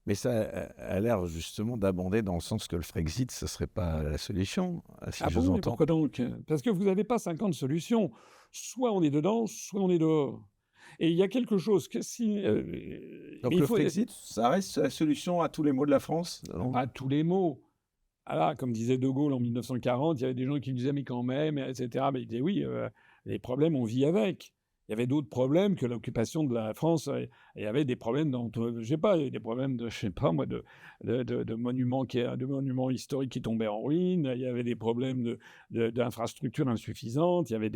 Mais ça a l'air justement d'abonder dans le sens que le Frexit, ce ne serait pas la solution, si Ah je bon, vous mais entends. pourquoi donc? Parce que vous n'avez pas 50 solutions. Soit on est dedans, soit on est dehors. Et il y a quelque chose que si... Donc mais le Frexit, ça reste la solution à tous les maux de la France? à tous les mots. Alors, comme disait De Gaulle en 1940, il y avait des gens qui disaient mais quand même, etc. Mais il disait oui, les problèmes, on vit avec. Il y avait d'autres problèmes que l'occupation de la France. Il y avait des problèmes je sais pas, il y avait des problèmes de, je sais pas moi, de monuments historiques qui tombaient en ruine. Il y avait des problèmes d'infrastructures insuffisantes. Il y avait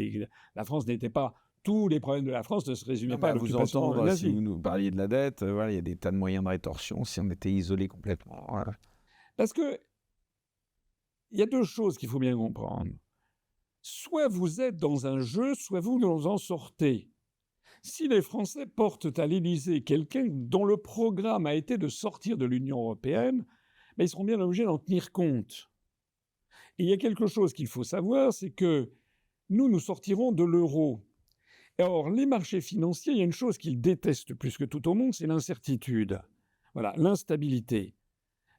la France n'était pas... Tous les problèmes de la France ne se résumaient pas à vous l'occupation entendre, si nazie. vous nous parliez de la dette, voilà, il y a des tas de moyens de rétorsion si on était isolé complètement. Voilà. Parce que il y a deux choses qu'il faut bien comprendre. Soit vous êtes dans un jeu, soit vous en sortez. Si les Français portent à l'Élysée quelqu'un dont le programme a été de sortir de l'Union européenne, ils seront bien obligés d'en tenir compte. Et il y a quelque chose qu'il faut savoir, c'est que nous sortirons de l'euro. Or, les marchés financiers, il y a une chose qu'ils détestent plus que tout au monde, c'est l'incertitude. Voilà, l'instabilité.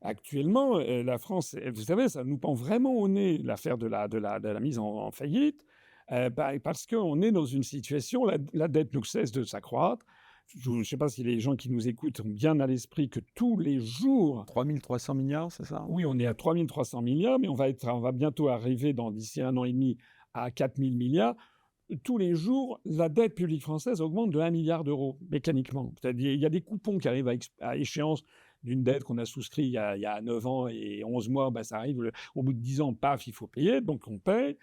Actuellement, la France, vous savez, ça nous pend vraiment au nez, l'affaire de la mise en faillite, parce qu'on est dans une situation, la dette ne cesse de s'accroître. Je ne sais pas si les gens qui nous écoutent ont bien à l'esprit que tous les jours... 3 300 milliards, c'est ça? Oui, on est à 3 300 milliards, mais on va bientôt arriver, d'ici 1 an et demi, à 4 000 milliards. Tous les jours, la dette publique française augmente de 1 milliard d'euros, mécaniquement. C'est-à-dire, il y a des coupons qui arrivent à échéance d'une dette qu'on a souscrite il y a 9 ans et 11 mois, ça arrive, au bout de 10 ans, paf, il faut payer, donc on paye,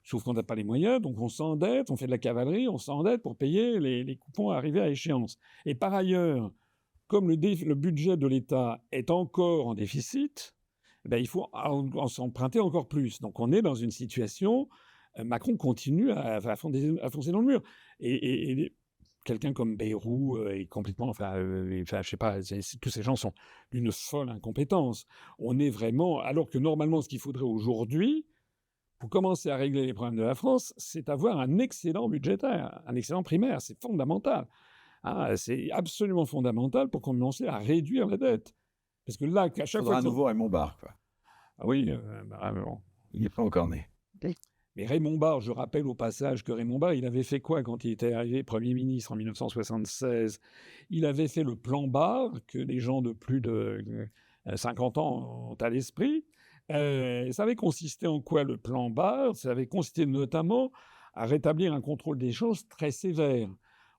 sauf qu'on n'a pas les moyens, donc on s'endette, on fait de la cavalerie, on s'endette pour payer les coupons arrivés à échéance. Et par ailleurs, comme le budget de l'État est encore en déficit, il faut en s'emprunter encore plus. Donc on est dans une situation... Macron continue à foncer dans le mur. Et quelqu'un comme Bayrou est complètement... je sais pas, tous ces gens sont d'une folle incompétence. On est vraiment... Alors que normalement, ce qu'il faudrait aujourd'hui, pour commencer à régler les problèmes de la France, c'est avoir un excédent budgétaire, un excédent primaire. C'est fondamental. C'est absolument fondamental pour commencer à réduire la dette. Parce que là, à chaque fois... un nouveau Raymond Barre, quoi. Ah oui, bon. Il n'est pas encore né. Mais Raymond Barre, je rappelle au passage que Raymond Barre, il avait fait quoi quand il était arrivé Premier ministre en 1976? Il avait fait le plan Barre, que les gens de plus de 50 ans ont à l'esprit. Ça avait consisté en quoi le plan Barre? Ça avait consisté notamment à rétablir un contrôle des changes très sévère.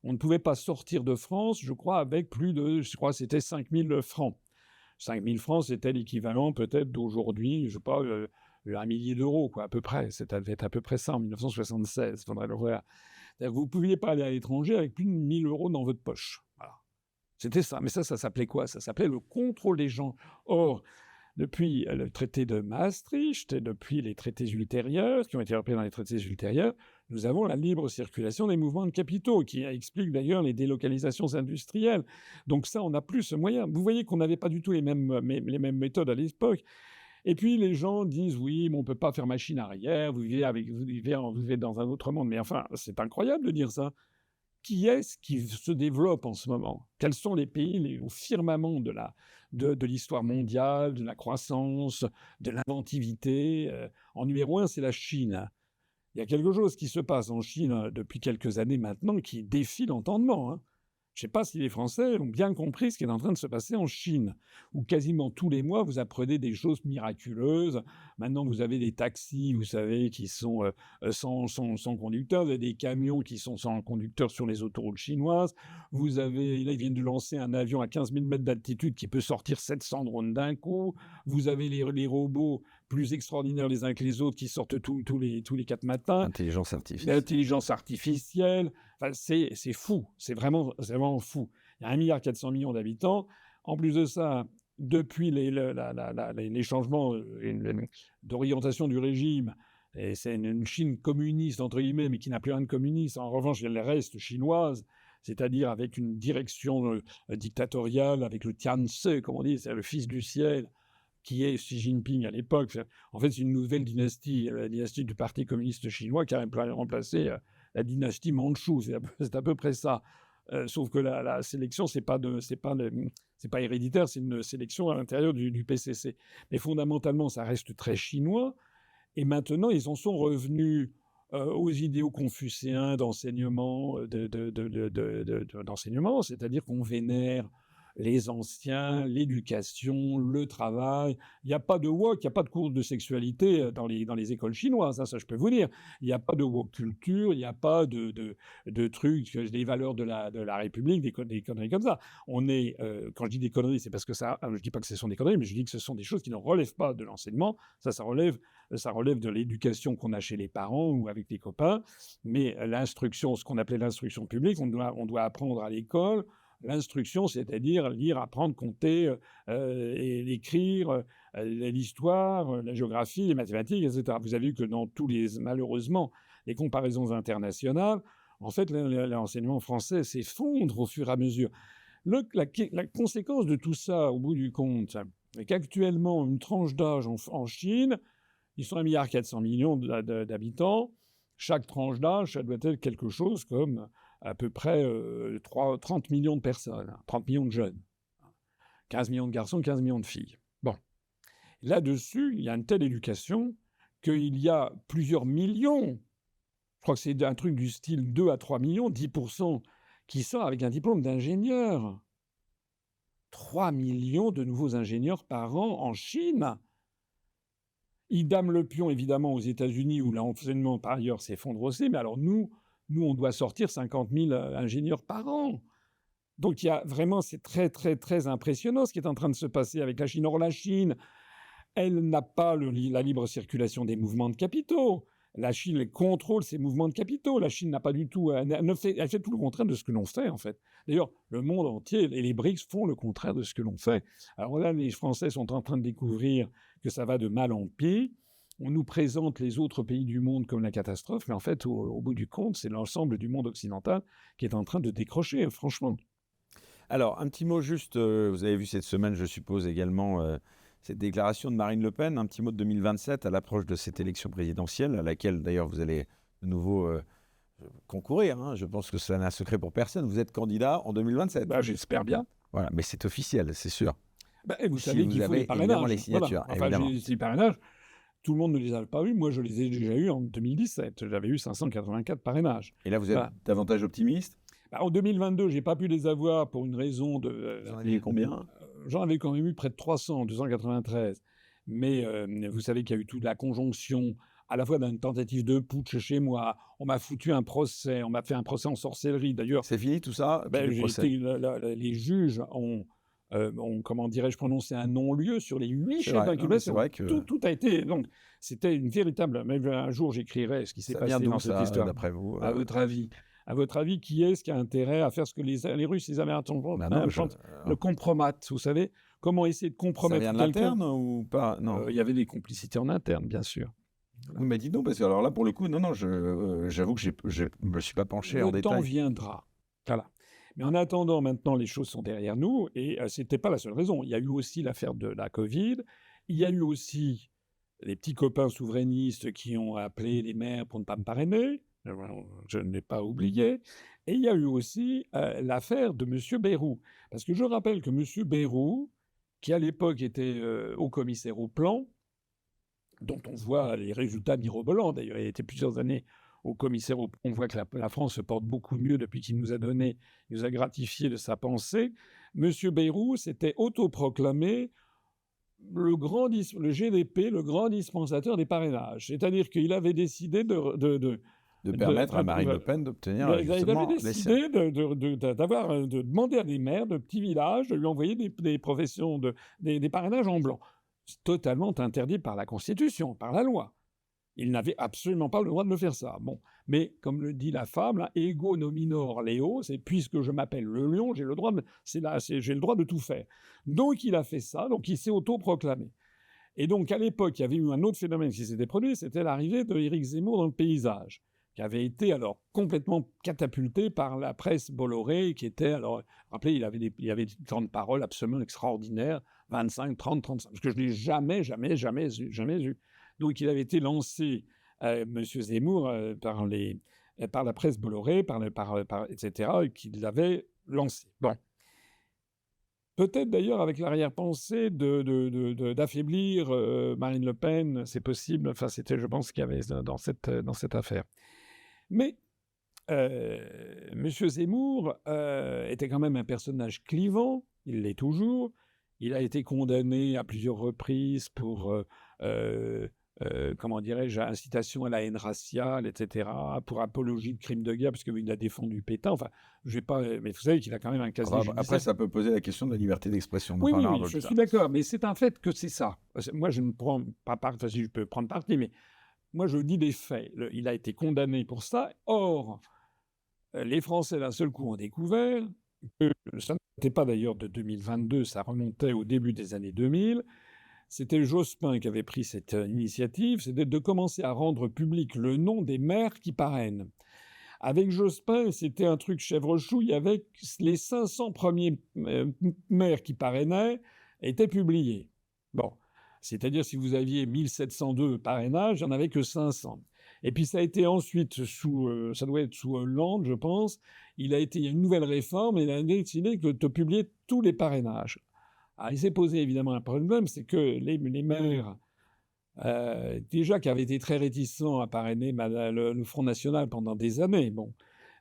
On ne pouvait pas sortir de France, je crois, avec plus de, je crois, c'était 5 000 francs. 5 000 francs, c'était l'équivalent peut-être d'aujourd'hui, je sais pas, 1 millier d'euros, quoi, à peu près. C'était à peu près ça en 1976, il faudrait le voir. C'est-à-dire que vous ne pouviez pas aller à l'étranger avec plus de 1 000 euros dans votre poche. Voilà. C'était ça. Mais ça s'appelait quoi? Ça s'appelait le contrôle des gens. Or, depuis le traité de Maastricht et depuis les traités ultérieurs, qui ont été repris dans les traités ultérieurs, nous avons la libre circulation des mouvements de capitaux, qui explique d'ailleurs les délocalisations industrielles. Donc ça, on n'a plus ce moyen. Vous voyez qu'on n'avait pas du tout les mêmes méthodes à l'époque. Et puis les gens disent oui, mais on ne peut pas faire machine arrière, vous vivez dans un autre monde. Mais enfin, c'est incroyable de dire ça. Qui est-ce qui se développe en ce moment? Quels sont les pays au firmament de l'histoire mondiale, de la croissance, de l'inventivité? En numéro un, c'est la Chine. Il y a quelque chose qui se passe en Chine depuis quelques années maintenant qui défie l'entendement. Je ne sais pas si les Français ont bien compris ce qui est en train de se passer en Chine, où quasiment tous les mois, vous apprenez des choses miraculeuses. Maintenant, vous avez des taxis, vous savez, qui sont sans conducteur. Vous avez des camions qui sont sans conducteur sur les autoroutes chinoises. Vous avez, là, ils viennent de lancer un avion à 15 000 mètres d'altitude qui peut sortir 700 drones d'un coup. Vous avez les robots plus extraordinaires les uns que les autres qui sortent tous les 4 matins. L'intelligence artificielle. Enfin, c'est fou. C'est vraiment fou. Il y a 1,4 milliard d'habitants. En plus de ça, depuis les changements d'orientation du régime, et c'est une Chine communiste, entre guillemets, mais qui n'a plus rien de communiste. En revanche, il y a le reste chinoise, c'est-à-dire avec une direction dictatoriale, avec le Tianze, comme on dit, c'est le fils du ciel, qui est Xi Jinping à l'époque. En fait, c'est une nouvelle dynastie, la dynastie du Parti communiste chinois qui a remplacé la dynastie mandchoue. C'est à peu près ça. Sauf que la sélection, c'est pas héréditaire, c'est une sélection à l'intérieur du PCC. Mais fondamentalement, ça reste très chinois. Et maintenant, ils en sont revenus aux idéaux confucéens d'enseignement, c'est-à-dire qu'on vénère les anciens, l'éducation, le travail. Il n'y a pas de wok, il n'y a pas de cours de sexualité dans les écoles chinoises, ça je peux vous dire. Il n'y a pas de wok culture, il n'y a pas de trucs, des valeurs de la République, des conneries comme ça. Quand je dis des conneries, c'est parce que ça, je ne dis pas que ce sont des conneries, mais je dis que ce sont des choses qui ne relèvent pas de l'enseignement. Ça relève de l'éducation qu'on a chez les parents ou avec les copains. Mais l'instruction, ce qu'on appelait l'instruction publique, on doit apprendre à l'école. L'instruction, c'est-à-dire lire, apprendre, compter, et écrire, l'histoire, la géographie, les mathématiques, etc. Vous avez vu que malheureusement, les comparaisons internationales, en fait, l'enseignement français s'effondre au fur et à mesure. La conséquence de tout ça, au bout du compte, c'est qu'actuellement, une tranche d'âge en Chine, ils sont 1,4 milliard d'habitants. Chaque tranche d'âge, ça doit être quelque chose comme à peu près 30 millions de personnes, 30 millions de jeunes, 15 millions de garçons, 15 millions de filles. Bon. Là-dessus, il y a une telle éducation qu'il y a plusieurs millions, je crois que c'est un truc du style 2 à 3 millions, 10%, qui sortent avec un diplôme d'ingénieur. 3 millions de nouveaux ingénieurs par an en Chine. Idem le pion, évidemment, aux États-Unis, où l'enseignement, par ailleurs, s'effondre aussi. Mais alors, nous, on doit sortir 50 000 ingénieurs par an. Donc, il y a vraiment, c'est très, très, très impressionnant ce qui est en train de se passer avec la Chine. Or, la Chine, elle n'a pas la libre circulation des mouvements de capitaux. La Chine elle contrôle ces mouvements de capitaux. La Chine n'a pas du tout... Elle fait tout le contraire de ce que l'on fait, en fait. D'ailleurs, le monde entier et les BRICS font le contraire de ce que l'on fait. Alors là, les Français sont en train de découvrir que ça va de mal en pis. On nous présente les autres pays du monde comme la catastrophe, mais en fait, au bout du compte, c'est l'ensemble du monde occidental qui est en train de décrocher, franchement. Alors, un petit mot juste, vous avez vu cette semaine, je suppose également, cette déclaration de Marine Le Pen, un petit mot de 2027 à l'approche de cette élection présidentielle, à laquelle d'ailleurs vous allez de nouveau concourir. Je pense que ça n'est un secret pour personne. Vous êtes candidat en 2027. J'espère bien. Voilà, mais c'est officiel, c'est sûr. Vous savez qu'il faut les parrainages. Les signatures, voilà. Enfin, les parrainages, tout le monde ne les a pas eus. Moi, je les ai déjà eus en 2017. J'avais eu 584 parrainages. Et là, vous êtes davantage optimiste ? En 2022, je n'ai pas pu les avoir pour une raison de... Vous en aviez combien ? J'en avais quand même eu près de 300 en 293. Mais vous savez qu'il y a eu toute la conjonction à la fois d'une tentative de putsch chez moi, on m'a foutu un procès, on m'a fait un procès en sorcellerie. D'ailleurs, C'est fini tout ça? Tous les procès? les juges ont, comment dirais-je, prononcé un non-lieu sur les 8 C'est chefs vrai, non, mais c'est d'inculpation. vrai que Tout a été... Donc, c'était une véritable... Mais un jour, j'écrirai ce qui s'est ça vient passé d'où dans cette ça, histoire. d'après vous? À votre avis? À votre avis, qui est-ce qui a intérêt à faire ce que les Russes, les Américains Bah non, le compromat, vous savez? Comment essayer de ça compromettre vient de quelqu'un? l'interne ou pas? Non. Il y avait des complicités en interne, bien sûr. Oui, mais dites donc, parce que alors là, pour le coup, non, j'avoue que je me suis pas penché en Le temps détail. viendra. Voilà. Mais en attendant, maintenant, les choses sont derrière nous et c'était pas la seule raison. Il y a eu aussi l'affaire de la Covid. Il y a eu aussi les petits copains souverainistes qui ont appelé les maires pour ne pas me parrainer. Je ne l'ai pas oublié. Et il y a eu aussi l'affaire de M. Bayrou. Parce que je rappelle que M. Bayrou, qui à l'époque était haut commissaire au plan, dont on voit les résultats mirobolants. D'ailleurs, il a été plusieurs années au commissaire. On voit que la France se porte beaucoup mieux depuis qu'il nous a donné, il nous a gratifié de sa pensée. Monsieur Bayrou s'était autoproclamé le GDP, le grand dispensateur des parrainages. C'est-à-dire qu'il avait décidé De permettre à Marine Le Pen d'obtenir il avait justement les siens. décidé de demander à des maires de petits villages de lui envoyer des professions, des parrainages en blanc. C'est totalement interdit par la Constitution, par la loi. Il n'avait absolument pas le droit de me faire ça. Bon, mais comme le dit la fable, ego nominor leo, c'est puisque je m'appelle le lion, j'ai le droit j'ai le droit de tout faire. Donc il a fait ça, donc il s'est autoproclamé. Et donc à l'époque, il y avait eu un autre phénomène qui s'était produit, c'était l'arrivée de Éric Zemmour dans le paysage, qui avait été alors complètement catapulté par la presse Bolloré, qui était alors, rappelez, il y avait des temps de parole absolument extraordinaires, 25, 30, 35, parce que je n'ai jamais eu. Donc il avait été lancé, M. Zemmour, par la presse Bolloré, etc., qu'il l'avait lancé. Bon. Peut-être d'ailleurs avec l'arrière-pensée d'affaiblir Marine Le Pen, c'est possible, enfin c'était, je pense, qu'il y avait dans cette affaire. Mais M. Zemmour était quand même un personnage clivant, il l'est toujours. Il a été condamné à plusieurs reprises pour, comment dirais-je, incitation à la haine raciale, etc., pour apologie de crimes de guerre, parce qu'il a défendu Pétain. Enfin, je vais pas... Mais vous savez qu'il a quand même un casier judiciaire. Après, ça peut poser la question de la liberté d'expression. Oui, je suis d'accord, mais c'est un fait que c'est ça. Moi, je ne prends pas parti, enfin, si je peux prendre parti, mais moi, je dis des faits. Il a été condamné pour ça. Or, les Français, d'un seul coup, ont découvert que ça n'était pas d'ailleurs de 2022, ça remontait au début des années 2000. C'était Jospin qui avait pris cette initiative, c'était de commencer à rendre public le nom des maires qui parrainent. Avec Jospin, c'était un truc chèvre-chouille, avec les 500 premiers maires qui parrainaient étaient publiés. Bon, c'est-à-dire si vous aviez 1702 parrainages, il n'y en avait que 500. Et puis ça a été ensuite ça doit être sous Hollande, je pense, il y a une nouvelle réforme et il a décidé de publier tous les parrainages. Alors, il s'est posé évidemment un problème, c'est que les maires, déjà qui avaient été très réticents à parrainer le Front National pendant des années, bon,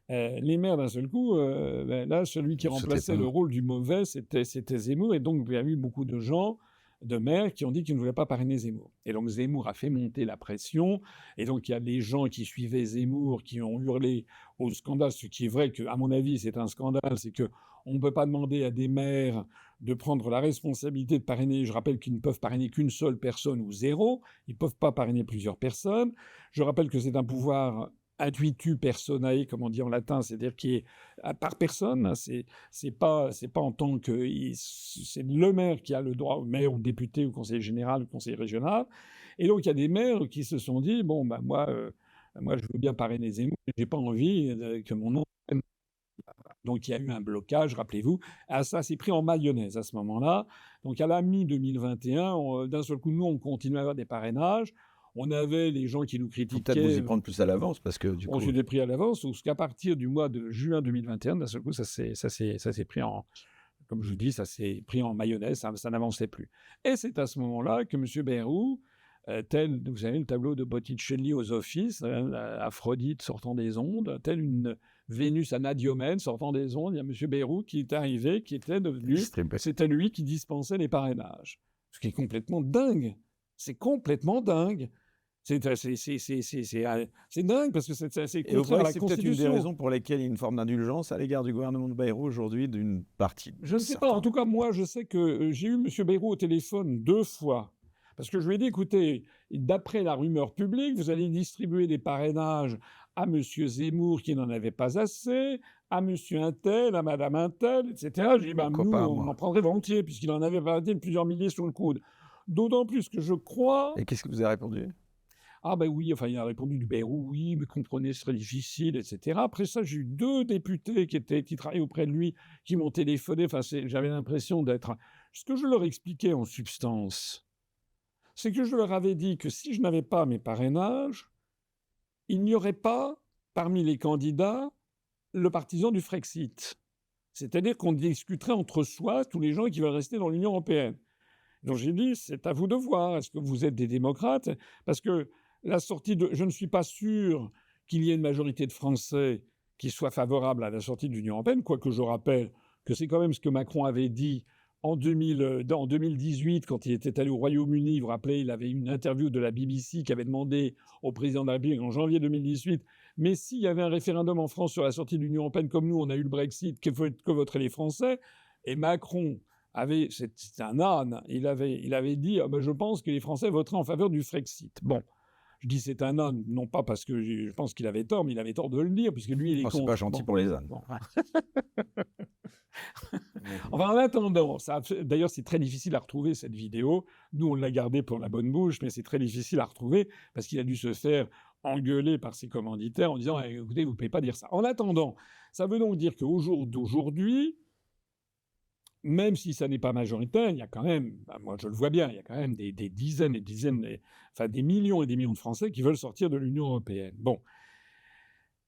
les maires d'un seul coup, là, celui qui remplaçait le rôle du mauvais, c'était Zemmour, et donc il y a eu beaucoup de gens, de maires, qui ont dit qu'ils ne voulaient pas parrainer Zemmour. Et donc Zemmour a fait monter la pression, et donc il y a des gens qui suivaient Zemmour, qui ont hurlé au scandale, ce qui est vrai que, à mon avis, c'est un scandale, c'est que on ne peut pas demander à des maires de prendre la responsabilité de parrainer. Je rappelle qu'ils ne peuvent parrainer qu'une seule personne ou zéro. Ils ne peuvent pas parrainer plusieurs personnes. Je rappelle que c'est un pouvoir intuitu personae, comme on dit en latin, c'est-à-dire qui est par personne. C'est pas en tant que c'est le maire qui a le droit, au maire ou député ou conseiller général ou conseiller régional. Et donc il y a des maires qui se sont dit bon ben moi je veux bien parrainer Zemmour, mais j'ai pas envie que mon nom. Donc il y a eu un blocage, rappelez-vous. Ah, ça s'est pris en mayonnaise à ce moment-là. Donc à la mi-2021, d'un seul coup, nous, on continuait à avoir des parrainages. On avait les gens qui nous critiquaient. Peut-être vous y prendre plus à l'avance, parce que du coup... On s'était pris à l'avance, parce qu'à partir du mois de juin 2021, d'un seul coup, ça s'est pris en... Comme je vous dis, ça s'est pris en mayonnaise, ça n'avançait plus. Et c'est à ce moment-là que M. Bayrou, tel, vous savez, le tableau de Botticelli aux Offices, Aphrodite sortant des ondes, tel une Vénus Anadiomène sortant des ondes, il y a M. Bayrou qui est arrivé, qui était devenu... C'était lui qui dispensait les parrainages. Ce qui est complètement dingue. C'est complètement dingue. C'est dingue parce que c'est Et vous contraire croyez à que la c'est peut-être une des Constitution. raisons pour lesquelles il y a une forme d'indulgence à l'égard du gouvernement de Bayrou aujourd'hui d'une partie? Je ne sais pas. En tout cas, moi, je sais que j'ai eu M. Bayrou au téléphone 2 fois. Parce que je lui ai dit, écoutez, d'après la rumeur publique, vous allez distribuer des parrainages à M. Zemmour qui n'en avait pas assez, à M. Untel, à Mme Untel, etc. J'ai dit, ben, Pourquoi nous, pas, on moi? en prendrait volontiers, puisqu'il en avait pas plusieurs milliers sous le coude. D'autant plus que je crois. Et qu'est-ce que vous avez répondu? Ah ben oui, enfin il a répondu du Bayrou, oui, mais comprenez, c'est très difficile, etc. Après ça, j'ai eu 2 députés qui travaillaient auprès de lui, qui m'ont téléphoné. Enfin, j'avais l'impression d'être. Ce que je leur expliquais en substance, c'est que je leur avais dit que si je n'avais pas mes parrainages, il n'y aurait pas, parmi les candidats, le partisan du Frexit. C'est-à-dire qu'on discuterait entre soi tous les gens qui veulent rester dans l'Union européenne. Donc j'ai dit, c'est à vous de voir. Est-ce que vous êtes des démocrates? Parce que la sortie de... Je ne suis pas sûr qu'il y ait une majorité de Français qui soient favorables à la sortie de l'Union européenne, quoique je rappelle que c'est quand même ce que Macron avait dit en 2018, quand il était allé au Royaume-Uni. Vous vous rappelez, il avait eu une interview de la BBC qui avait demandé au président de la République en janvier 2018, mais s'il y avait un référendum en France sur la sortie de l'Union européenne, comme nous, on a eu le Brexit, que voteraient les Français? Et Macron c'est un âne, il avait dit ben, je pense que les Français voteraient en faveur du Frexit. Bon, je dis c'est un âne, non pas parce que je pense qu'il avait tort, mais il avait tort de le dire, puisque lui, il est Oh, c'est contre. pas gentil pour les ânes. Bon. Enfin, en attendant, d'ailleurs, c'est très difficile à retrouver cette vidéo. Nous, on l'a gardée pour la bonne bouche, mais c'est très difficile à retrouver parce qu'il a dû se faire engueuler par ses commanditaires en disant écoutez, vous ne pouvez pas dire ça. En attendant, ça veut donc dire qu'au jour d'aujourd'hui, même si ça n'est pas majoritaire, il y a quand même, moi je le vois bien, il y a quand même des dizaines et des dizaines, enfin des millions et des millions de Français qui veulent sortir de l'Union européenne. Bon.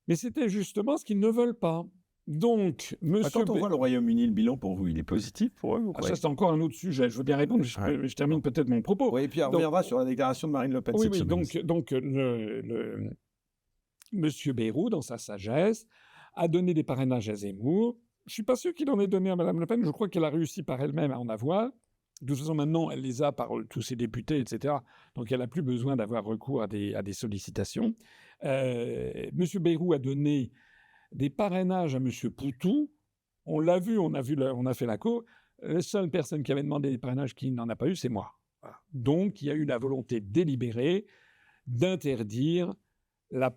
Mais c'était justement ce qu'ils ne veulent pas. Donc, Quand on voit le Royaume-Uni, le bilan pour vous, il est positif pour eux? Ça, c'est encore un autre sujet. Je veux bien répondre, je termine peut-être mon propos. Oui, et puis on reviendra sur la déclaration de Marine Le Pen cette semaine. Donc Monsieur Bayrou, dans sa sagesse, a donné des parrainages à Zemmour. Je ne suis pas sûr qu'il en ait donné à Mme Le Pen. Je crois qu'elle a réussi par elle-même à en avoir. De toute façon, maintenant, elle les a par tous ses députés, etc. Donc, elle n'a plus besoin d'avoir recours à des sollicitations. Monsieur Bayrou a donné des parrainages à Monsieur Poutou. On l'a vu, on a fait la cour. La seule personne qui avait demandé des parrainages qui n'en a pas eu, c'est moi. Voilà. Donc, il y a eu la volonté délibérée d'interdire la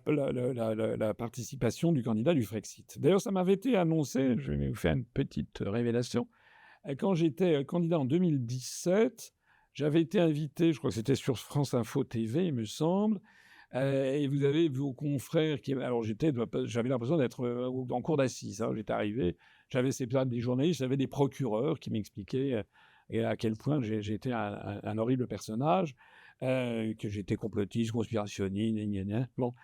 participation du candidat du Frexit. D'ailleurs, ça m'avait été annoncé, je vais vous faire une petite révélation, quand j'étais candidat en 2017, j'avais été invité, je crois que c'était sur France Info TV, il me semble, et vous avez vos confrères qui... Alors j'avais l'impression d'être en cour d'assises, hein, j'étais arrivé, j'avais des journalistes, j'avais des procureurs qui m'expliquaient à quel point j'étais un horrible personnage, que j'étais complotiste, conspirationniste, gna gna gna. Bon.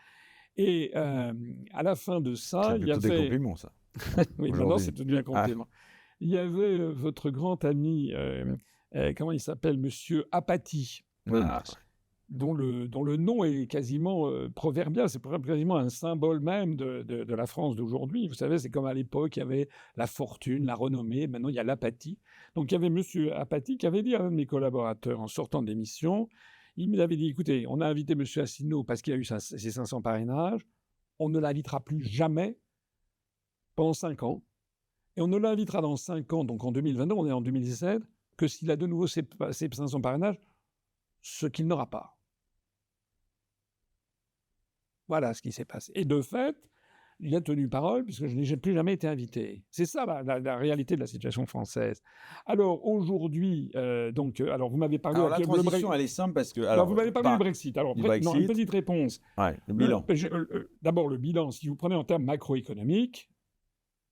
Et à la fin de ça, il y avait... des compliments, ça. Oui, maintenant c'est devenu un compliment. Il y avait votre grand ami, comment il s'appelle, Monsieur Apathy, dont le nom est quasiment proverbial, c'est quasiment un symbole même de la France d'aujourd'hui. Vous savez, c'est comme à l'époque, il y avait la fortune, la renommée, maintenant il y a l'apathie. Donc il y avait Monsieur Apathy qui avait dit à un de mes collaborateurs en sortant de l'émission, il m'avait dit, écoutez, on a invité M. Asselineau parce qu'il a eu ses 500 parrainages, on ne l'invitera plus jamais pendant 5 ans, et on ne l'invitera dans 5 ans, donc en 2022, on est en 2017, que s'il a de nouveau ses 500 parrainages, ce qu'il n'aura pas. Voilà ce qui s'est passé. Et de fait, il a tenu parole, puisque je n'ai plus jamais été invité. C'est ça la réalité de la situation française. Alors aujourd'hui, alors vous m'avez parlé... Alors la transition, elle est simple parce que... Alors vous m'avez parlé du Brexit. Alors, Brexit. une petite réponse. Ouais, le bilan. D'abord, le bilan, si vous prenez en termes macroéconomiques,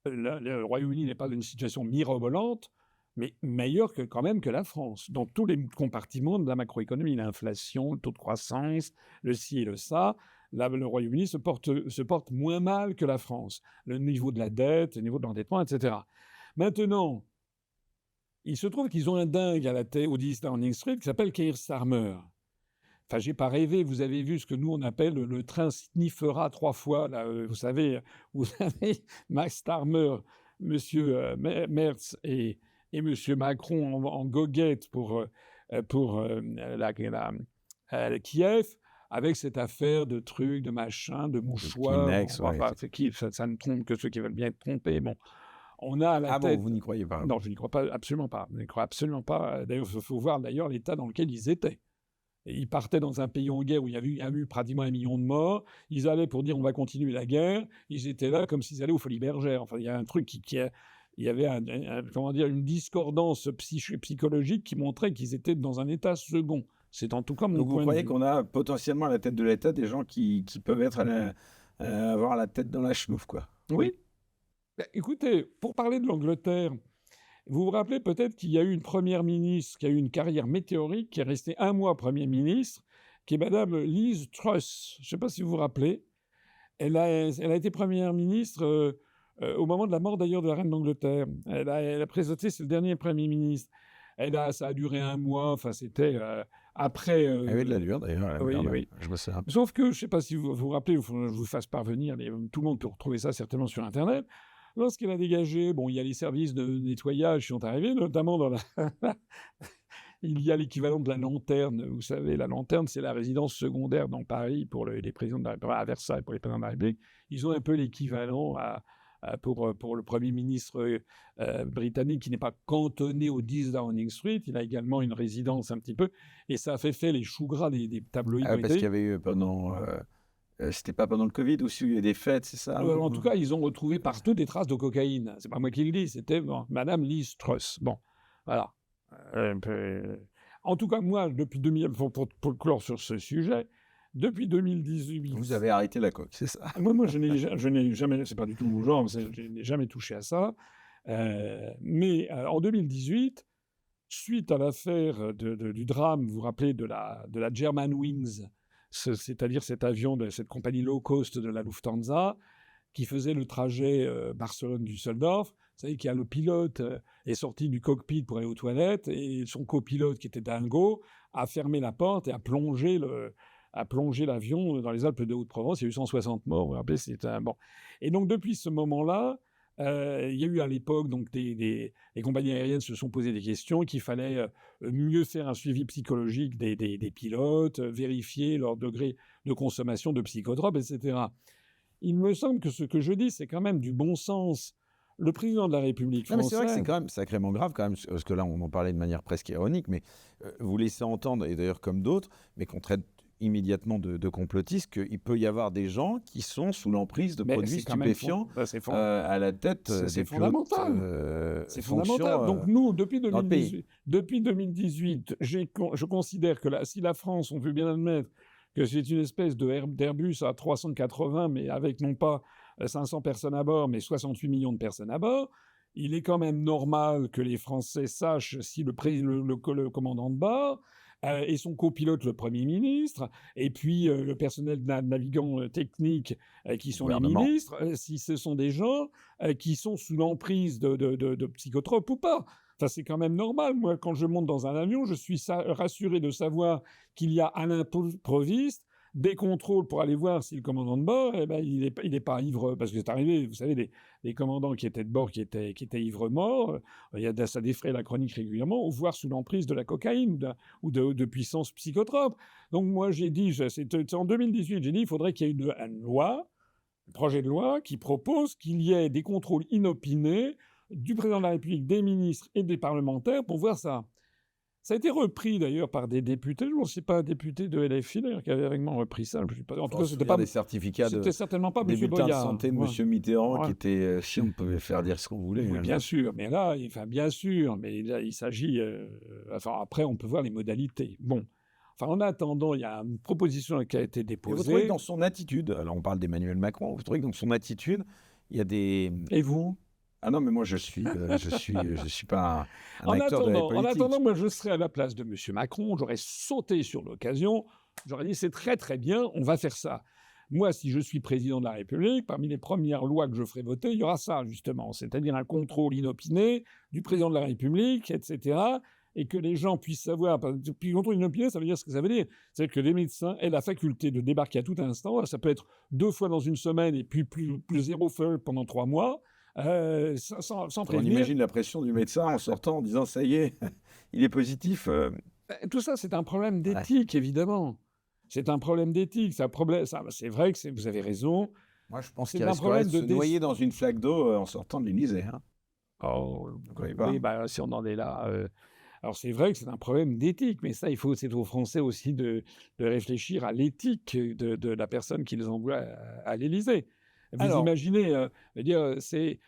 le Royaume-Uni n'est pas dans une situation mirobolante, mais meilleure quand même que la France, dans tous les compartiments de la macroéconomie. L'inflation, le taux de croissance, le ci et le ça. Là, le Royaume-Uni se porte moins mal que la France. Le niveau de la dette, le niveau de l'endettement, etc. Maintenant, il se trouve qu'ils ont un dingue à la tête au 10 Downing Street qui s'appelle Keir Starmer. Enfin, j'ai pas rêvé, vous avez vu ce que nous on appelle le train sniffera 3 fois. Là, vous savez, Max Starmer, M. Merz et M. Macron en goguette pour Kiev, avec cette affaire de trucs, de machins, de mouchoirs. Kleenex, Bon, ouais. enfin, ça ne trompe que ceux qui veulent bien être trompés. Bon, on a à la Ah bon, tête. vous n'y croyez pas? Non, je n'y crois pas, absolument pas. Je n'y crois absolument pas. D'ailleurs, il faut voir d'ailleurs l'état dans lequel ils étaient. Et ils partaient dans un pays en guerre où il y a eu pratiquement 1 million de morts. Ils allaient pour dire on va continuer la guerre. Ils étaient là comme s'ils allaient aux Folies Bergères. Enfin, il y a un truc il y avait comment dire, une discordance psychologique qui montrait qu'ils étaient dans un état second. C'est en tout cas mon Donc vous point de croyez vue. qu'on a potentiellement à la tête de l'État des gens qui peuvent être avoir la tête dans la chenouf, quoi? Oui. Ben, écoutez, pour parler de l'Angleterre, vous vous rappelez peut-être qu'il y a eu une première ministre qui a eu une carrière météorique, qui est restée 1 mois Premier ministre, qui est Madame Liz Truss. Je ne sais pas si vous vous rappelez. Elle a été première ministre au moment de la mort d'ailleurs de la reine d'Angleterre. Elle a présenté, c'est le dernier Premier ministre. Ça a duré 1 mois, enfin c'était après... Elle avait de l'allure d'ailleurs, elle oui, quand même. oui. Je me souviens. Sauf que, je ne sais pas si vous vous rappelez, il faut que je vous fasse parvenir, tout le monde peut retrouver ça certainement sur Internet. Lorsqu'elle a dégagé, bon, il y a les services de nettoyage qui sont arrivés, notamment dans la... Il y a l'équivalent de la lanterne. Vous savez, la lanterne, c'est la résidence secondaire dans Paris pour les présidents de à Versailles, pour les présidents de la République. Ils ont un peu l'équivalent pour le Premier ministre britannique qui n'est pas cantonné au 10 Downing Street. Il a également une résidence un petit peu. Et ça a fait les choux gras des tabloïds Ah, parce britanniques. qu'il y avait eu pendant... c'était pas pendant le Covid ou s'il y a eu des fêtes, c'est ça? En tout cas, ils ont retrouvé partout des traces de cocaïne. C'est pas moi qui le dis, c'était Madame Liz Truss. Bon, voilà. En tout cas, moi, depuis 2000, pour clore sur ce sujet, depuis 2018... Vous avez arrêté la coque, c'est ça? Moi, je n'ai jamais... C'est pas du tout mon genre, je n'ai jamais touché à ça. Mais en 2018, suite à l'affaire du drame, vous vous rappelez, de la Germanwings, c'est-à-dire cet avion de cette compagnie low cost de la Lufthansa, qui faisait le trajet Barcelone-Düsseldorf. Vous savez qu'il y a le pilote est sorti du cockpit pour aller aux toilettes et son copilote, qui était dingo, a fermé la porte et a plongé l'avion dans les Alpes de Haute-Provence. Il y a eu 160 morts. Vous vous rappelez, bon. Et donc, depuis ce moment-là, il y a eu à l'époque, donc, les compagnies aériennes se sont posées des questions, qu'il fallait mieux faire un suivi psychologique des pilotes, vérifier leur degré de consommation de psychotropes, etc. Il me semble que ce que je dis, c'est quand même du bon sens. Le président de la République française... C'est vrai que c'est quand même sacrément grave, quand même, parce que là, on en parlait de manière presque ironique, mais vous laissez entendre, et d'ailleurs comme d'autres, mais qu'on traite immédiatement de complotistes, qu'il peut y avoir des gens qui sont sous l'emprise de produits stupéfiants à la tête des fondamental. C'est fondamental. Donc nous, depuis 2018, je considère que si la France, on veut bien admettre que c'est une espèce d'Airbus à 380, mais avec non pas 500 personnes à bord, mais 68 millions de personnes à bord, il est quand même normal que les Français sachent si le commandant de bord et son copilote, le Premier ministre, et puis le personnel navigant technique qui sont les ministres, si ce sont des gens qui sont sous l'emprise de psychotropes ou pas. Enfin, c'est quand même normal. Moi, quand je monte dans un avion, je suis rassuré de savoir qu'il y a à l'improviste des contrôles pour aller voir si le commandant de bord, il est pas ivre, parce que c'est arrivé, vous savez, des commandants qui étaient de bord, qui étaient ivres morts, ça défraie la chronique régulièrement, voire sous l'emprise de la cocaïne ou de puissances psychotropes. Donc moi, j'ai dit, c'est en 2018, j'ai dit, il faudrait qu'il y ait une loi, un projet de loi qui propose qu'il y ait des contrôles inopinés du président de la République, des ministres et des parlementaires pour voir ça. Ça a été repris d'ailleurs par des députés. Je ne sais pas, un député de LFI d'ailleurs qui avait vaguement repris ça. Je sais pas. En tout cas, c'était pas des certificats c'était certainement pas des M. bulletins Boyard. de santé de M. Mitterrand qui était. Si on pouvait faire dire ce qu'on voulait. Oui, bien sûr. Mais là, bien sûr. Mais là, il s'agit. Après, on peut voir les modalités. Bon. Enfin, en attendant, il y a une proposition qui a été déposée. Et vous trouvez que dans son attitude, alors on parle d'Emmanuel Macron, vous trouvez que dans son attitude, il y a des. Et vous? Ah non, mais moi je suis pas un acteur de la politique. En attendant, moi je serais à la place de M. Macron, j'aurais sauté sur l'occasion, j'aurais dit c'est très très bien, on va faire ça. Moi, si je suis président de la République, parmi les premières lois que je ferai voter, il y aura ça justement, c'est-à-dire un contrôle inopiné du président de la République, etc., et que les gens puissent savoir. Puis contrôle inopiné, ça veut dire ce que ça veut dire. C'est-à-dire que les médecins aient la faculté de débarquer à tout instant, ça peut être 2 fois dans une semaine et puis plus 0 feu pendant 3 mois. Sans prévenir. On imagine la pression du médecin en sortant en disant ça y est, il est positif. Tout ça, c'est un problème Ouais. d'éthique, évidemment. C'est un problème d'éthique. C'est vrai que vous avez raison. Moi, je pense C'est qu'il un risquerait problème de de se noyer dans une flaque d'eau en sortant de l'Élysée. Hein. Oh, Vous croyez pas? oui, bah, si on en est là. Alors, c'est vrai que c'est un problème d'éthique, mais ça, c'est aux Français aussi de réfléchir à l'éthique de la personne qu'ils envoient à l'Élysée. Vous Alors, imaginez, je veux dire, c'est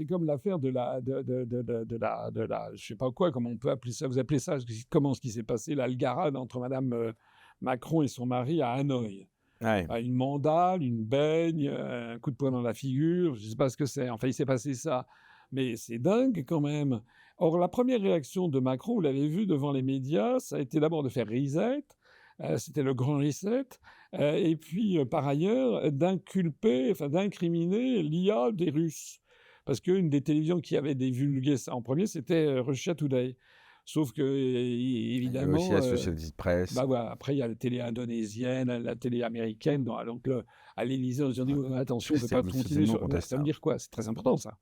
comme l'affaire je sais pas quoi, comment on peut appeler ça, vous appelez ça, comment ce qui s'est passé, l'algarade entre Madame Macron et son mari à Hanoï. ouais. Une mandale, une baigne, un coup de poing dans la figure, je ne sais pas ce que c'est. Enfin, il s'est passé ça. Mais c'est dingue quand même. Or, la première réaction de Macron, vous l'avez vu devant les médias, ça a été d'abord de faire reset, c'était le grand reset, et puis par ailleurs d'incriminer l'IA des Russes. Parce qu'une des télévisions qui avait divulgué ça en premier, c'était Russia Today. Sauf que, Il y a aussi évidemment, la Société de Presse. bah voilà, après, il y a la télé indonésienne, la télé américaine. Donc, à l'Élysée, on se dit attention, on ne peut pas continuer. tellement Ça veut contestable. dire quoi? C'est très important, ça.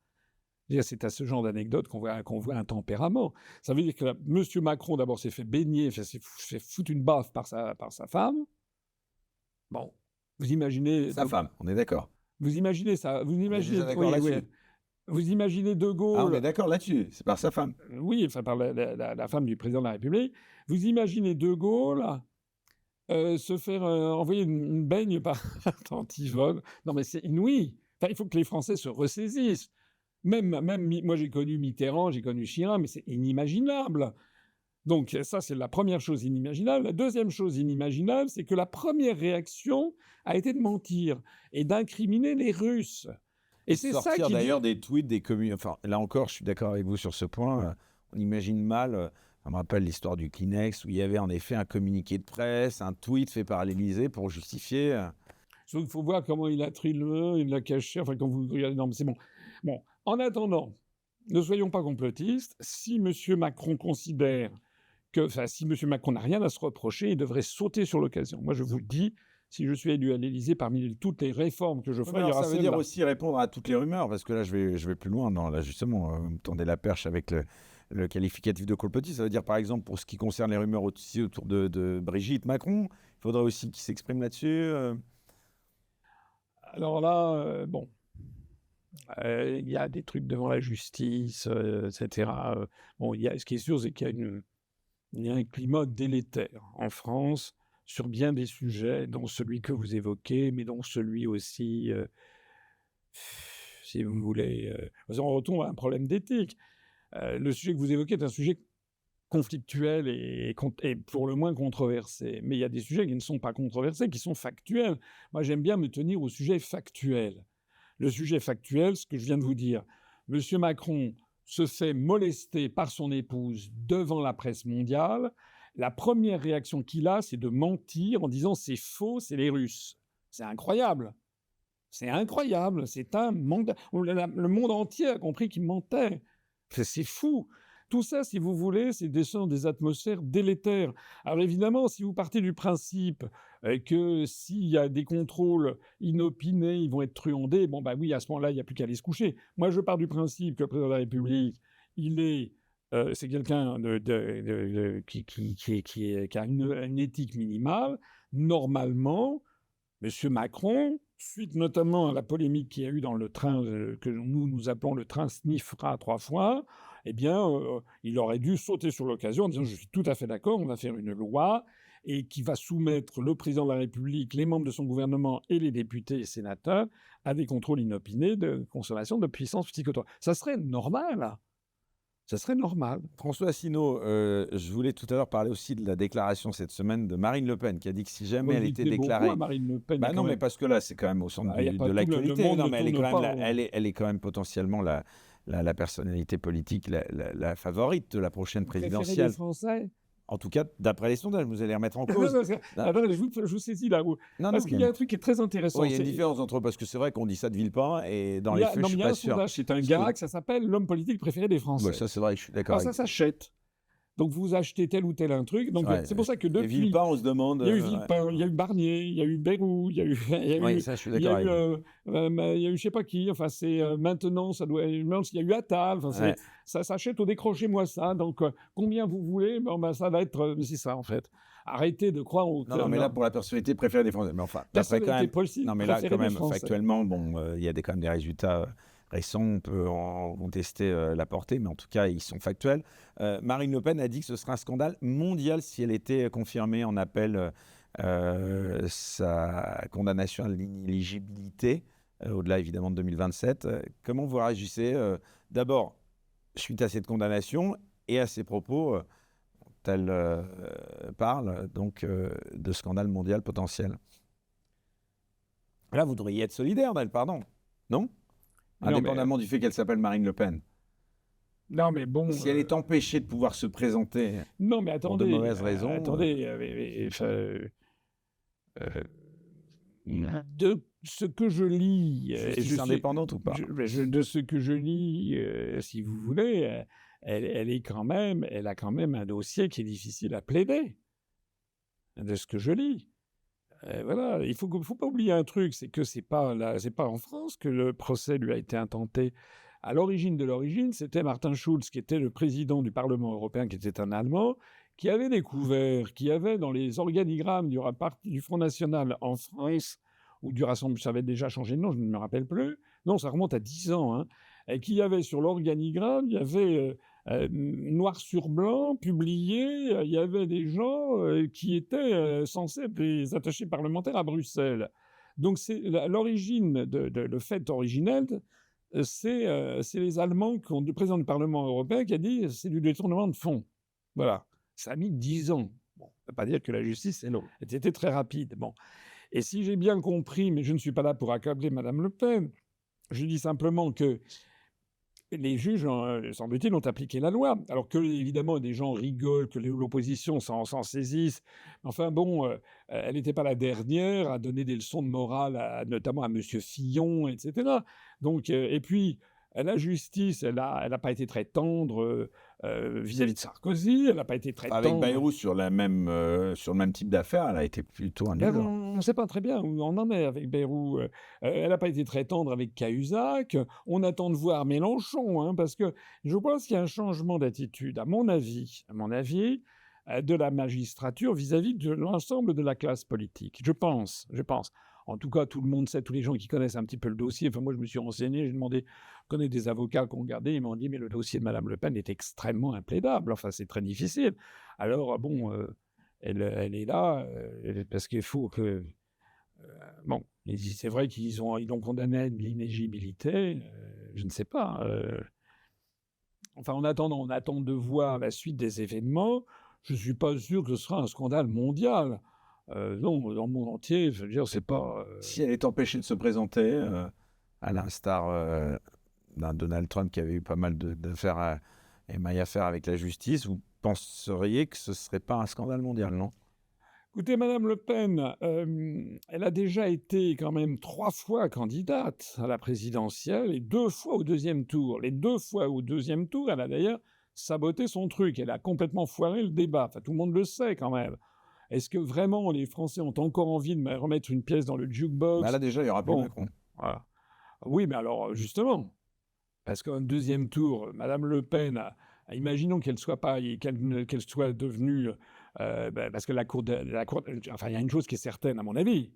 C'est à ce genre d'anecdote qu'on voit un tempérament. Ça veut dire que M. Macron, d'abord, s'est fait baigner, s'est fait foutre une baffe par sa femme. Bon, vous imaginez. Sa femme, on est d'accord. Vous imaginez ça. Vous On est imaginez. déjà d'accord là-dessus. Vous imaginez De Ah, on Gaulle. est d'accord là-dessus. C'est par sa femme. Oui, enfin, par la femme du président de la République. Vous imaginez De Gaulle se faire envoyer une baigne par Antivone. Non, mais c'est inouï. Enfin, il faut que les Français se ressaisissent. Même moi, j'ai connu Mitterrand, j'ai connu Chirac, mais c'est inimaginable. Donc ça, c'est la première chose inimaginable. La deuxième chose inimaginable, c'est que la première réaction a été de mentir et d'incriminer les Russes. Et c'est ça sortir qui d'ailleurs des tweets, des communes. Enfin, là encore, je suis d'accord avec vous sur ce point. On imagine mal. Ça me rappelle l'histoire du Kleenex où il y avait en effet un communiqué de presse, un tweet fait par l'Élysée pour justifier. Sauf qu'il faut voir comment il a trilé, il l'a caché. Enfin, quand vous regardez, non, mais c'est bon. Bon, en attendant, ne soyons pas complotistes. Si M. Macron considère si M. Macron n'a rien à se reprocher, il devrait sauter sur l'occasion. Moi, je vous le dis, si je suis élu à l'Élysée, parmi toutes les réformes que je ferai, il y aura ça veut dire aussi répondre à toutes les rumeurs, parce que là, je vais plus loin. Là, justement, vous me tendez la perche avec le qualificatif de colpotiste. Ça veut dire, par exemple, pour ce qui concerne les rumeurs aussi autour de Brigitte Macron, il faudrait aussi qu'il s'exprime là-dessus. Alors là, bon, il y a des trucs devant la justice, etc. Bon, ce qui est sûr, c'est qu'il y a un climat délétère en France sur bien des sujets, dont celui que vous évoquez, mais dont celui aussi, si vous voulez... on retombe à un problème d'éthique. Le sujet que vous évoquez est un sujet conflictuel et pour le moins controversé. Mais il y a des sujets qui ne sont pas controversés, qui sont factuels. Moi, j'aime bien me tenir au sujet factuel. Le sujet factuel, ce que je viens de vous dire, M. Macron se fait molester par son épouse devant la presse mondiale. La première réaction qu'il a, c'est de mentir en disant « c'est faux, c'est les Russes ». C'est incroyable. C'est incroyable. C'est un monde... Le monde entier a compris qu'il mentait. C'est fou. Tout ça, si vous voulez, c'est descendre des atmosphères délétères. Alors évidemment, si vous partez du principe que s'il y a des contrôles inopinés, ils vont être truandés, bon bah oui, à ce moment-là, il n'y a plus qu'à aller se coucher. Moi, je pars du principe que le président de la République, c'est quelqu'un qui a une éthique minimale. Normalement, M. Macron, suite notamment à la polémique qu'il y a eu dans le train que nous appelons le train Sniffra 3 fois, eh bien, il aurait dû sauter sur l'occasion en disant « je suis tout à fait d'accord, on va faire une loi et qui va soumettre le président de la République, les membres de son gouvernement et les députés et sénateurs à des contrôles inopinés de consommation de puissance psychotrope. » Ça serait normal. Ça serait normal. François Asselineau, je voulais tout à l'heure parler aussi de la déclaration cette semaine de Marine Le Pen, qui a dit que si jamais elle était déclarée... Marine Le Pen, non, mais parce que là, c'est quand même au centre de l'actualité. Non, mais elle est quand même potentiellement la personnalité politique la favorite de la prochaine présidentielle. Des Français. En tout cas, d'après les sondages, vous allez remettre en cause. Attendez, je vous saisis là. Parce qu'il y a un truc qui est très intéressant. Il y a une différence entre... Parce que c'est vrai qu'on dit ça de Villepin, et dans les faits, je suis pas sûr. C'est un gars que ça s'appelle l'homme politique préféré des Français. Ça, c'est vrai, je suis d'accord. Ça s'achète. Donc vous achetez tel ou tel un truc. Donc Ouais, c'est pour ça que et depuis, Villepin, on se demande. il y a eu Ouais. Villepin, il y a eu Barnier, il y a eu Bayrou, il y a eu, il y a Oui, eu, ça, je suis il y d'accord a eu, avec vous. il y a eu je sais pas qui. Enfin c'est maintenant ça doit. Je me demande s'il y a eu Attal. Enfin Ouais. ça s'achète au décrochez-moi ça. Donc combien vous voulez, bon, ben, ça va être. C'est ça en fait. Arrêtez de croire au. Non, mais là, pour la personnalité préférée des Français. Mais enfin, après, quand Personnalité même. Non, mais là, préférée quand des même, Français. factuellement, bon, il y a quand même des résultats récents. On peut en contester la portée, mais en tout cas, ils sont factuels. Marine Le Pen a dit que ce serait un scandale mondial si elle était confirmée en appel sa condamnation à l'inéligibilité, au-delà évidemment de 2027. Comment vous réagissez d'abord suite à cette condamnation et à ces propos elle parle donc de scandale mondial potentiel. Là, vous devriez être solidaire d'elle, pardon. Non, indépendamment du fait qu'elle s'appelle Marine Le Pen. Non, mais bon. Si elle est empêchée de pouvoir se présenter non, mais pour de mauvaises raisons. Attendez. De ce que je lis. Justice indépendante ou pas de ce que je lis, si vous voulez, elle a quand même un dossier qui est difficile à plaider. De ce que je lis. Voilà, il faut pas oublier un truc, c'est que c'est pas en France que le procès lui a été intenté. À l'origine de l'origine, c'était Martin Schulz, qui était le président du Parlement européen, qui était un Allemand, qui avait découvert, qui avait dans les organigrammes du Front National en France, ou du Rassemblement, ça avait déjà changé de nom, je ne me rappelle plus. Non, ça remonte à 10 ans. Hein, et qu'il y avait sur l'organigramme, il y avait noir sur blanc, publié, il y avait des gens qui étaient censés être des attachés parlementaires à Bruxelles. Donc c'est l'origine, le fait originel, c'est les Allemands, le président du Parlement européen qui a dit c'est du détournement de fonds. Voilà. Ça a mis 10 ans. Bon, on ne peut pas dire que la justice était très rapide. Bon. Et si j'ai bien compris, mais je ne suis pas là pour accabler Madame Le Pen, je dis simplement que les juges, semble-t-il, ont appliqué la loi. Alors que, évidemment, des gens rigolent, que l'opposition s'en saisisse. Enfin bon, elle n'était pas la dernière à donner des leçons de morale, notamment à M. Fillon, etc. Donc, et puis, la justice, elle n'a pas été très tendre vis-à-vis de Sarkozy. Elle n'a pas été très avec tendre. Bayrou sur le même type d'affaires, elle a été plutôt indulgente. On ne sait pas très bien où on en est avec Bayrou. Elle n'a pas été très tendre avec Cahuzac. On attend de voir Mélenchon, hein, parce que je pense qu'il y a un changement d'attitude, à mon avis, de la magistrature vis-à-vis de l'ensemble de la classe politique. Je pense. En tout cas, tout le monde sait, tous les gens qui connaissent un petit peu le dossier. Enfin, moi, je me suis renseigné, j'ai demandé, je connais des avocats qui ont regardé, ils m'ont dit, mais le dossier de Mme Le Pen est extrêmement implaidable. Enfin, c'est très difficile. Alors, bon, elle est là parce qu'il faut que... bon, c'est vrai qu'ils l'ont condamné à l'inéligibilité. Je ne sais pas. Enfin, on attend de voir la suite des événements. Je ne suis pas sûr que ce sera un scandale mondial. Non, dans le monde entier, je veux dire, c'est pas... Si elle est empêchée de se présenter, à l'instar d'un Donald Trump qui avait eu pas mal d'affaires et maille à faire avec la justice, vous penseriez que ce ne serait pas un scandale mondial, non ? Écoutez, Madame Le Pen, elle a déjà été quand même 3 fois candidate à la présidentielle et 2 fois au deuxième tour. Les 2 fois au deuxième tour, elle a d'ailleurs saboté son truc. Elle a complètement foiré le débat. Enfin, tout le monde le sait quand même. Est-ce que vraiment les Français ont encore envie de remettre une pièce dans le jukebox ? Bah là déjà, il y aura plus Macron. Voilà. Oui, mais alors justement, parce qu'un deuxième tour, Madame Le Pen, imaginons qu'elle soit devenue, parce que enfin, il y a une chose qui est certaine à mon avis,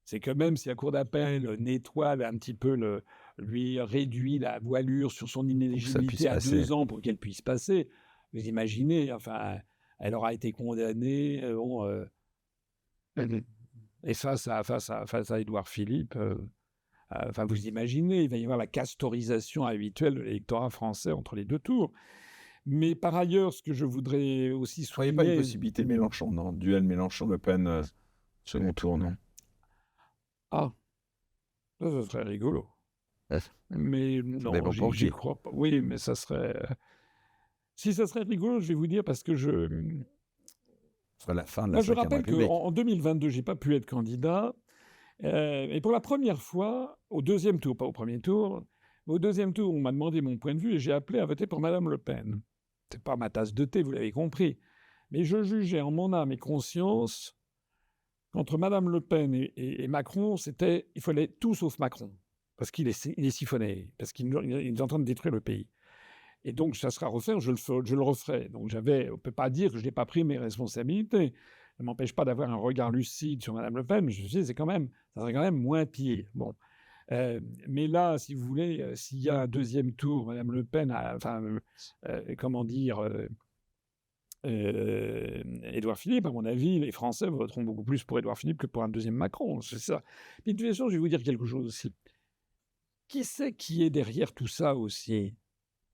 c'est que même si la Cour d'appel nettoie un petit peu, lui réduit la voilure sur son inéligibilité à 2 ans pour qu'elle puisse passer, vous imaginez, enfin, elle aura été condamnée, et face à Édouard Philippe. Enfin, vous imaginez, il va y avoir la castorisation habituelle de l'électorat français entre les 2 tours. Mais par ailleurs, ce que je voudrais aussi souligner... Vous ne voyez pas une possibilité Mélenchon, non ? Duel Mélenchon-Le Pen, second tour, non ? Ah, ça serait rigolo. Mais non, j'y crois pas. Oui, mais ça serait... Si ça serait rigolo, je vais vous dire, parce que soit la fin de la je rappelle qu'en 2022, je n'ai pas pu être candidat. Et pour la première fois, au deuxième tour, pas au premier tour, au deuxième tour, on m'a demandé mon point de vue et j'ai appelé à voter pour Madame Le Pen. C'est pas ma tasse de thé, vous l'avez compris. Mais je jugeais en mon âme et conscience qu'entre Madame Le Pen et Macron, il fallait tout sauf Macron. Parce qu'il est siphonné, parce qu'il est en train de détruire le pays. Et donc, ça sera refaire, je le referai. Donc, on ne peut pas dire que je n'ai pas pris mes responsabilités. Ça ne m'empêche pas d'avoir un regard lucide sur Mme Le Pen, mais je me dis, ça serait quand même moins pire. Bon. Mais là, si vous voulez, s'il y a un deuxième tour, Mme Le Pen, Édouard Philippe, à mon avis, les Français voteront beaucoup plus pour Édouard Philippe que pour un deuxième Macron. C'est ça. Puis de toute façon, je vais vous dire quelque chose aussi. Qui c'est qui est derrière tout ça aussi?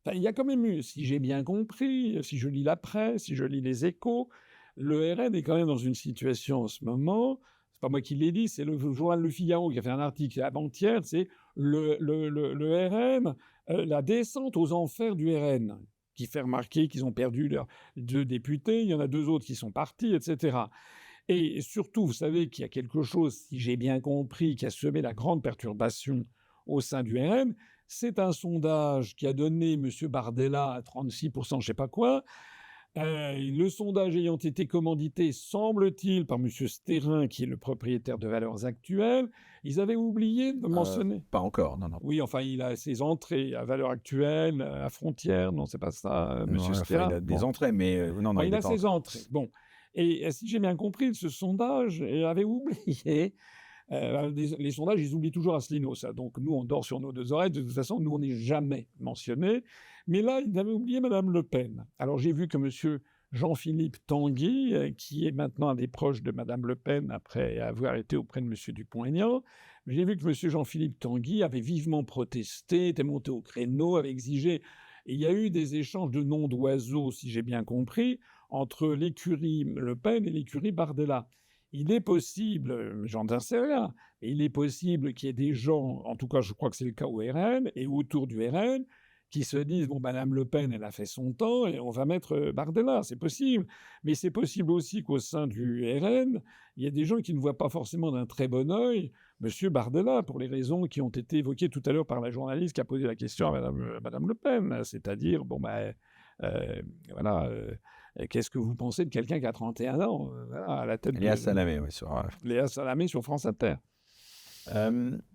Enfin, il y a quand même eu, si j'ai bien compris, si je lis la presse, si je lis les Échos, le RN est quand même dans une situation en ce moment, c'est pas moi qui l'ai dit, c'est le journal Le Figaro qui a fait un article avant-hier, c'est le RN, la descente aux enfers du RN, qui fait remarquer qu'ils ont perdu leurs 2 députés, il y en a 2 autres qui sont partis, etc. Et surtout, vous savez qu'il y a quelque chose, si j'ai bien compris, qui a semé la grande perturbation au sein du RN, c'est un sondage qui a donné M. Bardella à 36%, je ne sais pas quoi. Le sondage ayant été commandité, semble-t-il, par M. Stérin, qui est le propriétaire de Valeurs Actuelles. Ils avaient oublié de mentionner. Pas encore, non. Oui, enfin, il a ses entrées à Valeurs Actuelles, à Frontières. Non, c'est pas ça, M. Stérin. Il a des entrées, mais non, il a ses entrées. Bon. Et si j'ai bien compris, ce sondage, il avait oublié. Les sondages, ils oublient toujours Asselineau, ça. Donc, nous, on dort sur nos 2 oreilles. De toute façon, nous, on n'est jamais mentionnés. Mais là, il avait oublié Mme Le Pen. Alors, j'ai vu que M. Jean-Philippe Tanguy, qui est maintenant un des proches de Mme Le Pen après avoir été auprès de M. Dupont-Aignan, j'ai vu que M. Jean-Philippe Tanguy avait vivement protesté, était monté au créneau, avait exigé... Et il y a eu des échanges de noms d'oiseaux, si j'ai bien compris, entre l'écurie Le Pen et l'écurie Bardella. Il est possible, j'en sais rien, mais il est possible qu'il y ait des gens, en tout cas je crois que c'est le cas au RN et autour du RN, qui se disent, bon, Madame Le Pen, elle a fait son temps et on va mettre Bardella, c'est possible. Mais c'est possible aussi qu'au sein du RN, il y ait des gens qui ne voient pas forcément d'un très bon œil M. Bardella, pour les raisons qui ont été évoquées tout à l'heure par la journaliste qui a posé la question à Madame Le Pen, c'est-à-dire, bon, voilà... qu'est-ce que vous pensez de quelqu'un qui a 31 ans à la tête Léa Salamé, oui. Léa Salamé sur France Inter.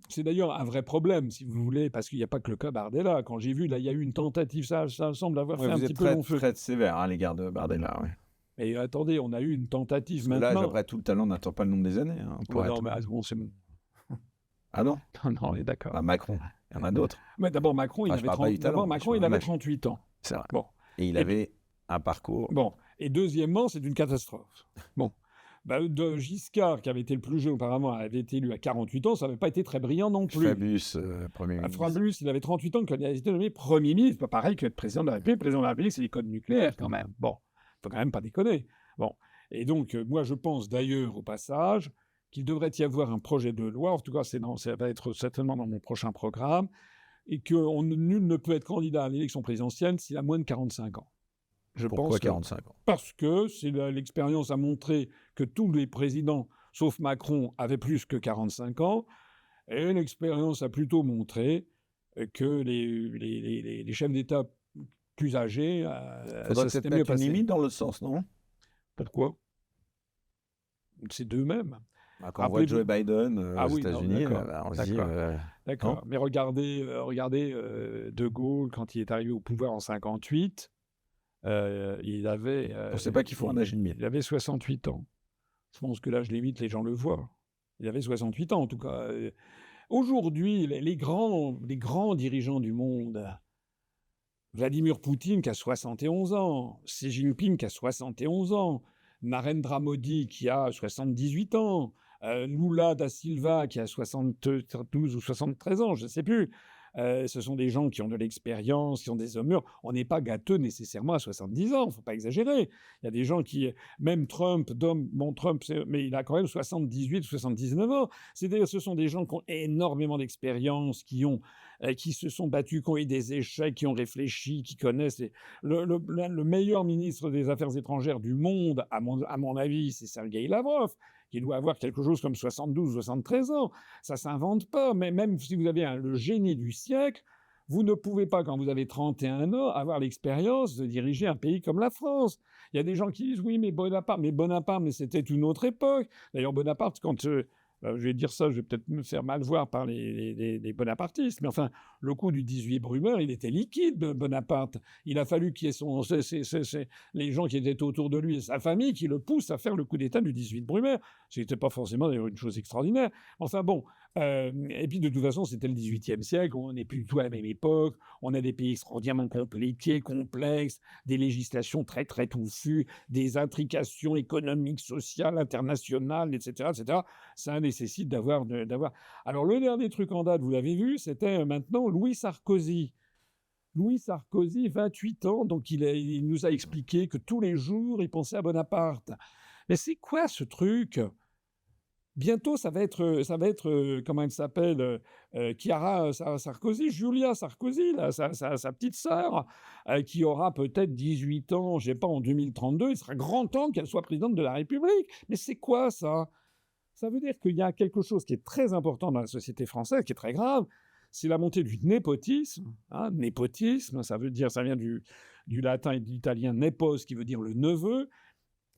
C'est d'ailleurs un vrai problème, si vous voulez, parce qu'il n'y a pas que le cas Bardella. Quand j'ai vu, là, il y a eu une tentative, ça semble avoir fait un petit peu long feu. Vous êtes très sévère à l'égard de Bardella, oui. Mais attendez, on a eu une tentative parce maintenant. Là, après tout le talent, on n'attend pas le nombre des années. Non, mais bon, c'est... Ah non? Non, on est d'accord. Ah, Macron, il y en a d'autres. Mais d'abord, Macron, il avait 38 ans. C'est vrai. Bon. Et il avait un parcours... Bon. Et deuxièmement, c'est une catastrophe. Bon. De Giscard, qui avait été le plus jeune auparavant, avait été élu à 48 ans, ça n'avait pas été très brillant non plus. Fabius, Premier ministre. Fabius, il avait 38 ans quand il a été nommé Premier ministre. Pas pareil que être président de la République. Président de la République, c'est les codes nucléaires quand même. Bon, faut quand même pas déconner. Bon. Et donc, moi, je pense d'ailleurs, au passage, qu'il devrait y avoir un projet de loi, en tout cas, ça va être certainement dans mon prochain programme, et que nul ne peut être candidat à l'élection présidentielle s'il a moins de 45 ans. Pourquoi 45 ans? Parce que l'expérience a montré que tous les présidents, sauf Macron, avaient plus que 45 ans, et l'expérience a plutôt montré que les chefs d'État plus âgés... faudrait peut-être mettre une limite dans l'autre sens, non? Pourquoi? C'est d'eux-mêmes. Quand on voit Joe Biden aux États-Unis, on se dit... D'accord, mais regardez De Gaulle, quand il est arrivé au pouvoir en 58... il avait... on ne sait pas qu'il faut un âge limite. Il avait 68 ans. Je pense que l'âge limite, les gens le voient. Il avait 68 ans, en tout cas. Aujourd'hui, les grands dirigeants du monde, Vladimir Poutine qui a 71 ans, Xi Jinping qui a 71 ans, Narendra Modi qui a 78 ans, Lula da Silva qui a 72 ou 73 ans, je ne sais plus. Ce sont des gens qui ont de l'expérience, qui ont des hommes mûrs. On n'est pas gâteux nécessairement à 70 ans, il ne faut pas exagérer. Il y a des gens qui... Même Trump, mais il a quand même 78 ou 79 ans. C'est-à-dire ce sont des gens qui ont énormément d'expérience, qui se sont battus, qui ont eu des échecs, qui ont réfléchi, qui connaissent... Le meilleur ministre des Affaires étrangères du monde, à mon avis, c'est Sergueï Lavrov, qui doit avoir quelque chose comme 72 ou 73 ans. Ça ne s'invente pas. Mais même si vous avez le génie du siècle, Vous ne pouvez pas, quand vous avez 31 ans, avoir l'expérience de diriger un pays comme la France. Il y a des gens qui disent oui, mais Bonaparte, mais c'était une autre époque. D'ailleurs, Bonaparte, je vais dire ça, je vais peut-être me faire mal voir par les bonapartistes, mais enfin, le coup du 18 Brumaire, il était liquide, Bonaparte. Il a fallu qu'il y ait les gens qui étaient autour de lui et sa famille qui le poussent à faire le coup d'État du 18 Brumaire. Ce n'était pas forcément d'ailleurs une chose extraordinaire. Enfin bon, et puis de toute façon, c'était le XVIIIe siècle, on n'est plus du tout à la même époque, on a des pays extraordinairement compliqués, complexes, des législations très très touffues, des intrications économiques, sociales, internationales, etc., etc. Ça nécessite d'avoir. Alors le dernier truc en date, vous l'avez vu, c'était maintenant Louis Sarkozy. Louis Sarkozy, 28 ans, donc il nous a expliqué que tous les jours, il pensait à Bonaparte. Mais c'est quoi ce truc ? Bientôt, ça va être comment elle s'appelle, Chiara Sarkozy, Julia Sarkozy, là, sa petite sœur, qui aura peut-être 18 ans, je sais pas, en 2032. Il sera grand temps qu'elle soit présidente de la République. Mais c'est quoi ça ? Ça veut dire qu'il y a quelque chose qui est très important dans la société française, qui est très grave, c'est la montée du népotisme. Hein, népotisme, ça vient du latin et de l'italien nepos, qui veut dire le neveu.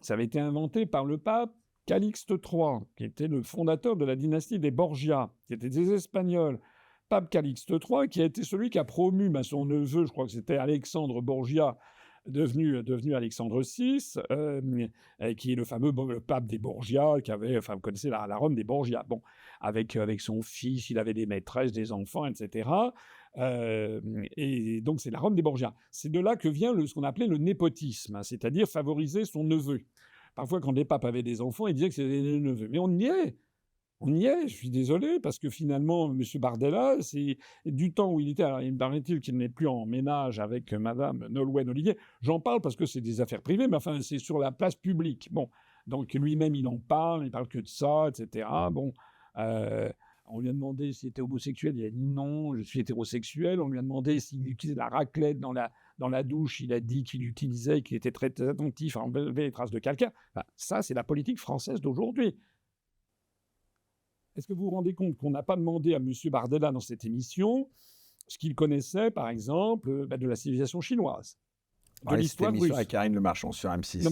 Ça avait été inventé par le pape Calixte III, qui était le fondateur de la dynastie des Borgia, qui étaient des Espagnols. Pape Calixte III, qui a été celui qui a promu son neveu, je crois que c'était Alexandre Borgia, devenu Alexandre VI, qui est le fameux le pape des Borgia, qui avait, enfin, vous connaissez la Rome des Borgia. Bon, avec son fils, il avait des maîtresses, des enfants, etc. Et donc, c'est la Rome des Borgia. C'est de là que vient ce qu'on appelait le népotisme, hein, c'est-à-dire favoriser son neveu. Parfois, quand les papes avaient des enfants, ils disaient que c'était des neveux. Mais on y est. On y est, je suis désolé, parce que finalement, M. Bardella, c'est du temps où il était, alors il me paraît-il qu'il n'est plus en ménage avec Mme Nolwenn-Olivier. J'en parle parce que c'est des affaires privées, mais enfin, c'est sur la place publique. Bon, donc lui-même, il en parle, il parle que de ça, etc. Bon, on lui a demandé s'il était homosexuel, il a dit non, je suis hétérosexuel. On lui a demandé s'il utilisait la raclette dans la douche, il a dit qu'il utilisait, qu'il était très attentif à enlever les traces de calcaire. Enfin, ça, c'est la politique française d'aujourd'hui. Est-ce que vous vous rendez compte qu'on n'a pas demandé à M. Bardella dans cette émission ce qu'il connaissait, par exemple, de la civilisation chinoise, de l'histoire russe. Avec Karine Le Marchand sur M6.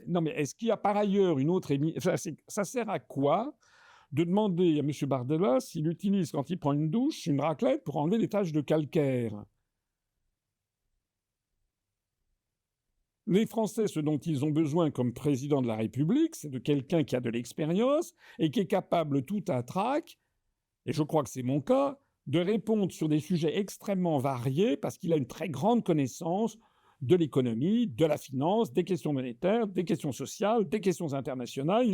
Non, mais est-ce qu'il y a par ailleurs une autre émission? Enfin, ça sert à quoi de demander à M. Bardella s'il utilise, quand il prend une douche, une raclette pour enlever les taches de calcaire? Les Français, ce dont ils ont besoin comme président de la République, c'est de quelqu'un qui a de l'expérience et qui est capable tout à trac, et je crois que c'est mon cas, de répondre sur des sujets extrêmement variés parce qu'il a une très grande connaissance de l'économie, de la finance, des questions monétaires, des questions sociales, des questions internationales.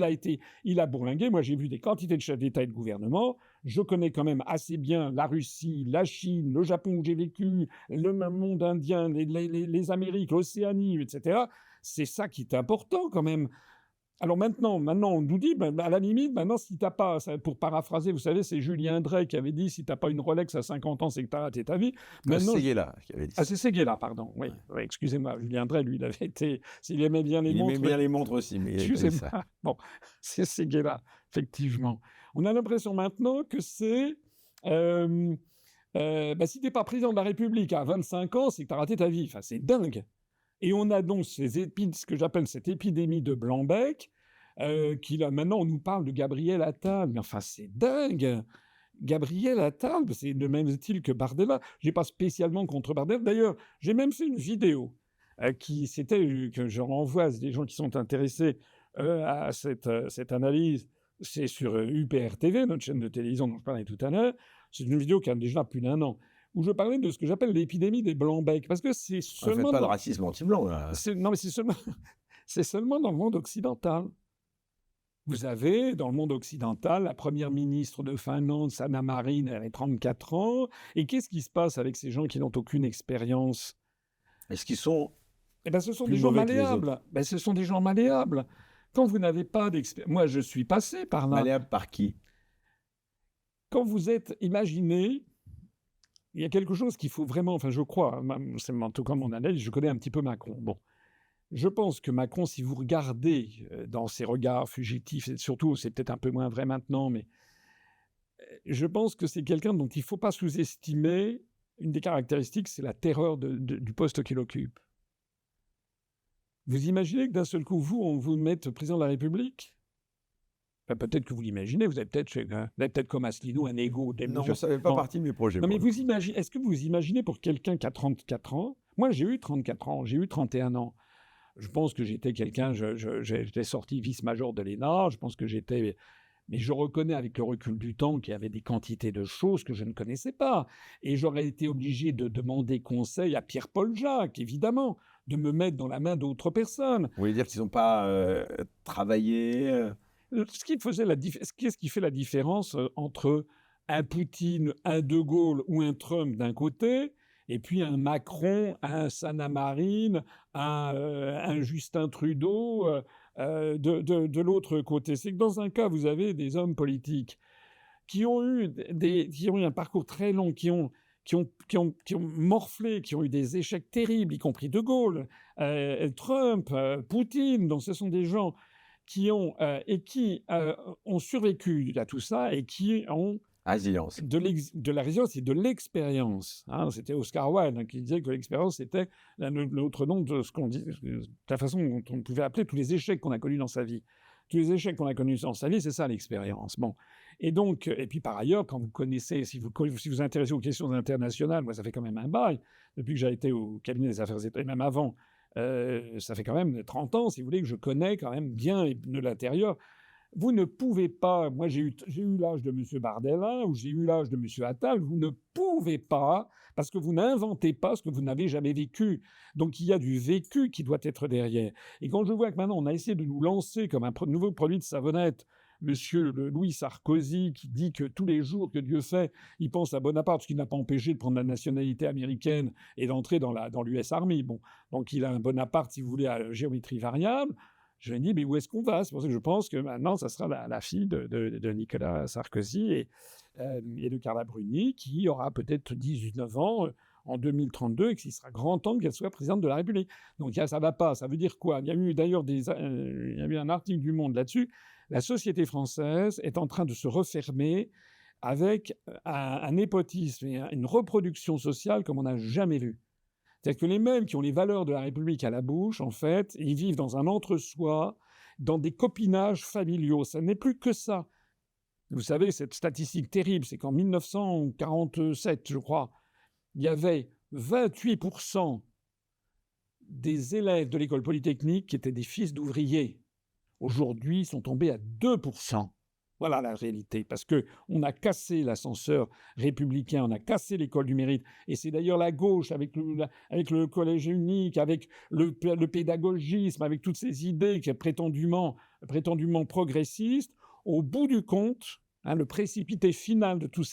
Il a bourlingué. Moi, j'ai vu des quantités de chefs d'État et de gouvernement. Je connais quand même assez bien la Russie, la Chine, le Japon où j'ai vécu, le monde indien, les Amériques, l'Océanie, etc. C'est ça qui est important quand même. Alors maintenant, on nous dit, à la limite, maintenant, si t'as pas, pour paraphraser, vous savez, c'est Julien Drey qui avait dit, si t'as pas une Rolex à 50 ans, c'est que t'as raté ta vie. Maintenant, c'est Séguéla qui avait dit ça. Ah, c'est Séguéla, pardon. Oui, ouais, excusez-moi. Julien Drey, lui, il avait été, s'il aimait bien les montres. Il aimait bien les montres aussi, mais excusez-moi. Bon, c'est Séguéla, effectivement. On a l'impression maintenant que c'est, si t'es pas président de la République à 25 ans, c'est que t'as raté ta vie. Enfin, c'est dingue. Et on a donc ce que j'appelle cette épidémie de blanc-bec, maintenant on nous parle de Gabriel Attal, mais enfin c'est dingue. Gabriel Attal, c'est le même style que Bardella. J'ai pas spécialement contre Bardella. D'ailleurs, j'ai même fait une vidéo que je renvoie à des gens qui sont intéressés à cette analyse. C'est sur UPR TV, notre chaîne de télévision dont je parlais tout à l'heure. C'est une vidéo qui a déjà plus d'1 an, où je parlais de ce que j'appelle l'épidémie des blancs-becs. Parce que c'est seulement... Faites pas de racisme anti-blanc, là. Non, mais c'est seulement dans le monde occidental. Vous avez, dans le monde occidental, la première ministre de Finlande, Sanna Marin, elle a 34 ans. Et qu'est-ce qui se passe avec ces gens qui n'ont aucune expérience? Est-ce qu'ils sont... ce sont des gens malléables. Ce sont des gens malléables. Quand vous n'avez pas d'expérience... Moi, je suis passé par là. Malléables par qui? Quand vous êtes... Imaginez... Il y a quelque chose qu'il faut vraiment... Enfin, je crois, c'est en tout cas mon analyse, je connais un petit peu Macron. Bon. Je pense que Macron, si vous regardez dans ses regards fugitifs, et surtout, c'est peut-être un peu moins vrai maintenant, mais je pense que c'est quelqu'un dont il ne faut pas sous-estimer une des caractéristiques, c'est la terreur du poste qu'il occupe. Vous imaginez que d'un seul coup, on vous mette président de la République? Ben, peut-être que vous l'imaginez, vous avez peut-être comme Asselineau un ego. Non, ça ne fait pas partie de mes projets. Non, mais est-ce que vous imaginez pour quelqu'un qui a 34 ans? Moi, j'ai eu 34 ans, j'ai eu 31 ans. Je pense que j'étais quelqu'un, j'étais sorti vice-major de l'ENA, je pense que j'étais... Mais je reconnais avec le recul du temps qu'il y avait des quantités de choses que je ne connaissais pas. Et j'aurais été obligé de demander conseil à Pierre-Paul Jacques, évidemment, de me mettre dans la main d'autres personnes. Vous voulez dire qu'ils n'ont pas travaillé Qu'est-ce qui fait la différence entre un Poutine, un De Gaulle ou un Trump d'un côté, et puis un Macron, un Sanna Marin, un Justin Trudeau de l'autre côté? C'est que dans un cas, vous avez des hommes politiques qui ont eu un parcours très long, qui ont morflé, qui ont eu des échecs terribles, y compris De Gaulle, Trump, Poutine. Donc ce sont des gens qui ont survécu à tout ça et qui ont résilience. de la résilience et de l'expérience. Hein. C'était Oscar Wilde qui disait que l'expérience c'était l'autre nom de ce qu'on dit, de la façon dont on pouvait appeler tous les échecs qu'on a connus dans sa vie. Tous les échecs qu'on a connus dans sa vie, c'est ça l'expérience. Bon. Et donc, et puis par ailleurs, quand vous connaissez, si vous vous intéressez aux questions internationales, moi ça fait quand même un bail, depuis que j'ai été au cabinet des affaires étrangères, et même avant, ça fait quand même 30 ans, si vous voulez, que je connais quand même bien de l'intérieur. Vous ne pouvez pas, moi j'ai eu l'âge de M. Bardella ou j'ai eu l'âge de M. Attal, vous ne pouvez pas, parce que vous n'inventez pas ce que vous n'avez jamais vécu. Donc il y a du vécu qui doit être derrière. Et quand je vois que maintenant on a essayé de nous lancer comme un nouveau produit de savonnette, Monsieur Louis Sarkozy, qui dit que tous les jours que Dieu fait, il pense à Bonaparte, ce qui n'a pas empêché de prendre la nationalité américaine et d'entrer dans l'US Army. Bon, donc il a un Bonaparte, si vous voulez, à géométrie variable. Je me dis, mais où est-ce qu'on va? C'est pour ça que je pense que maintenant, ça sera la fille de Nicolas Sarkozy et de Carla Bruni, qui aura peut-être 19 ans en 2032 et qu'il sera grand temps qu'elle soit présidente de la République. Donc ça ne va pas. Ça veut dire quoi? Il y a eu d'ailleurs il y a eu un article du Monde là-dessus. La société française est en train de se refermer avec un népotisme et une reproduction sociale comme on n'a jamais vu. C'est-à-dire que les mêmes qui ont les valeurs de la République à la bouche, en fait, ils vivent dans un entre-soi, dans des copinages familiaux. Ça n'est plus que ça. Vous savez, cette statistique terrible, c'est qu'en 1947, je crois, il y avait 28% des élèves de l'école polytechnique qui étaient des fils d'ouvriers. Aujourd'hui, ils sont tombés à 2%. Voilà la réalité, parce qu'on a cassé l'ascenseur républicain, on a cassé l'école du mérite, et c'est d'ailleurs la gauche, avec le collège unique, avec le pédagogisme, avec toutes ces idées qui sont prétendument progressistes, au bout du compte, le précipité final de tous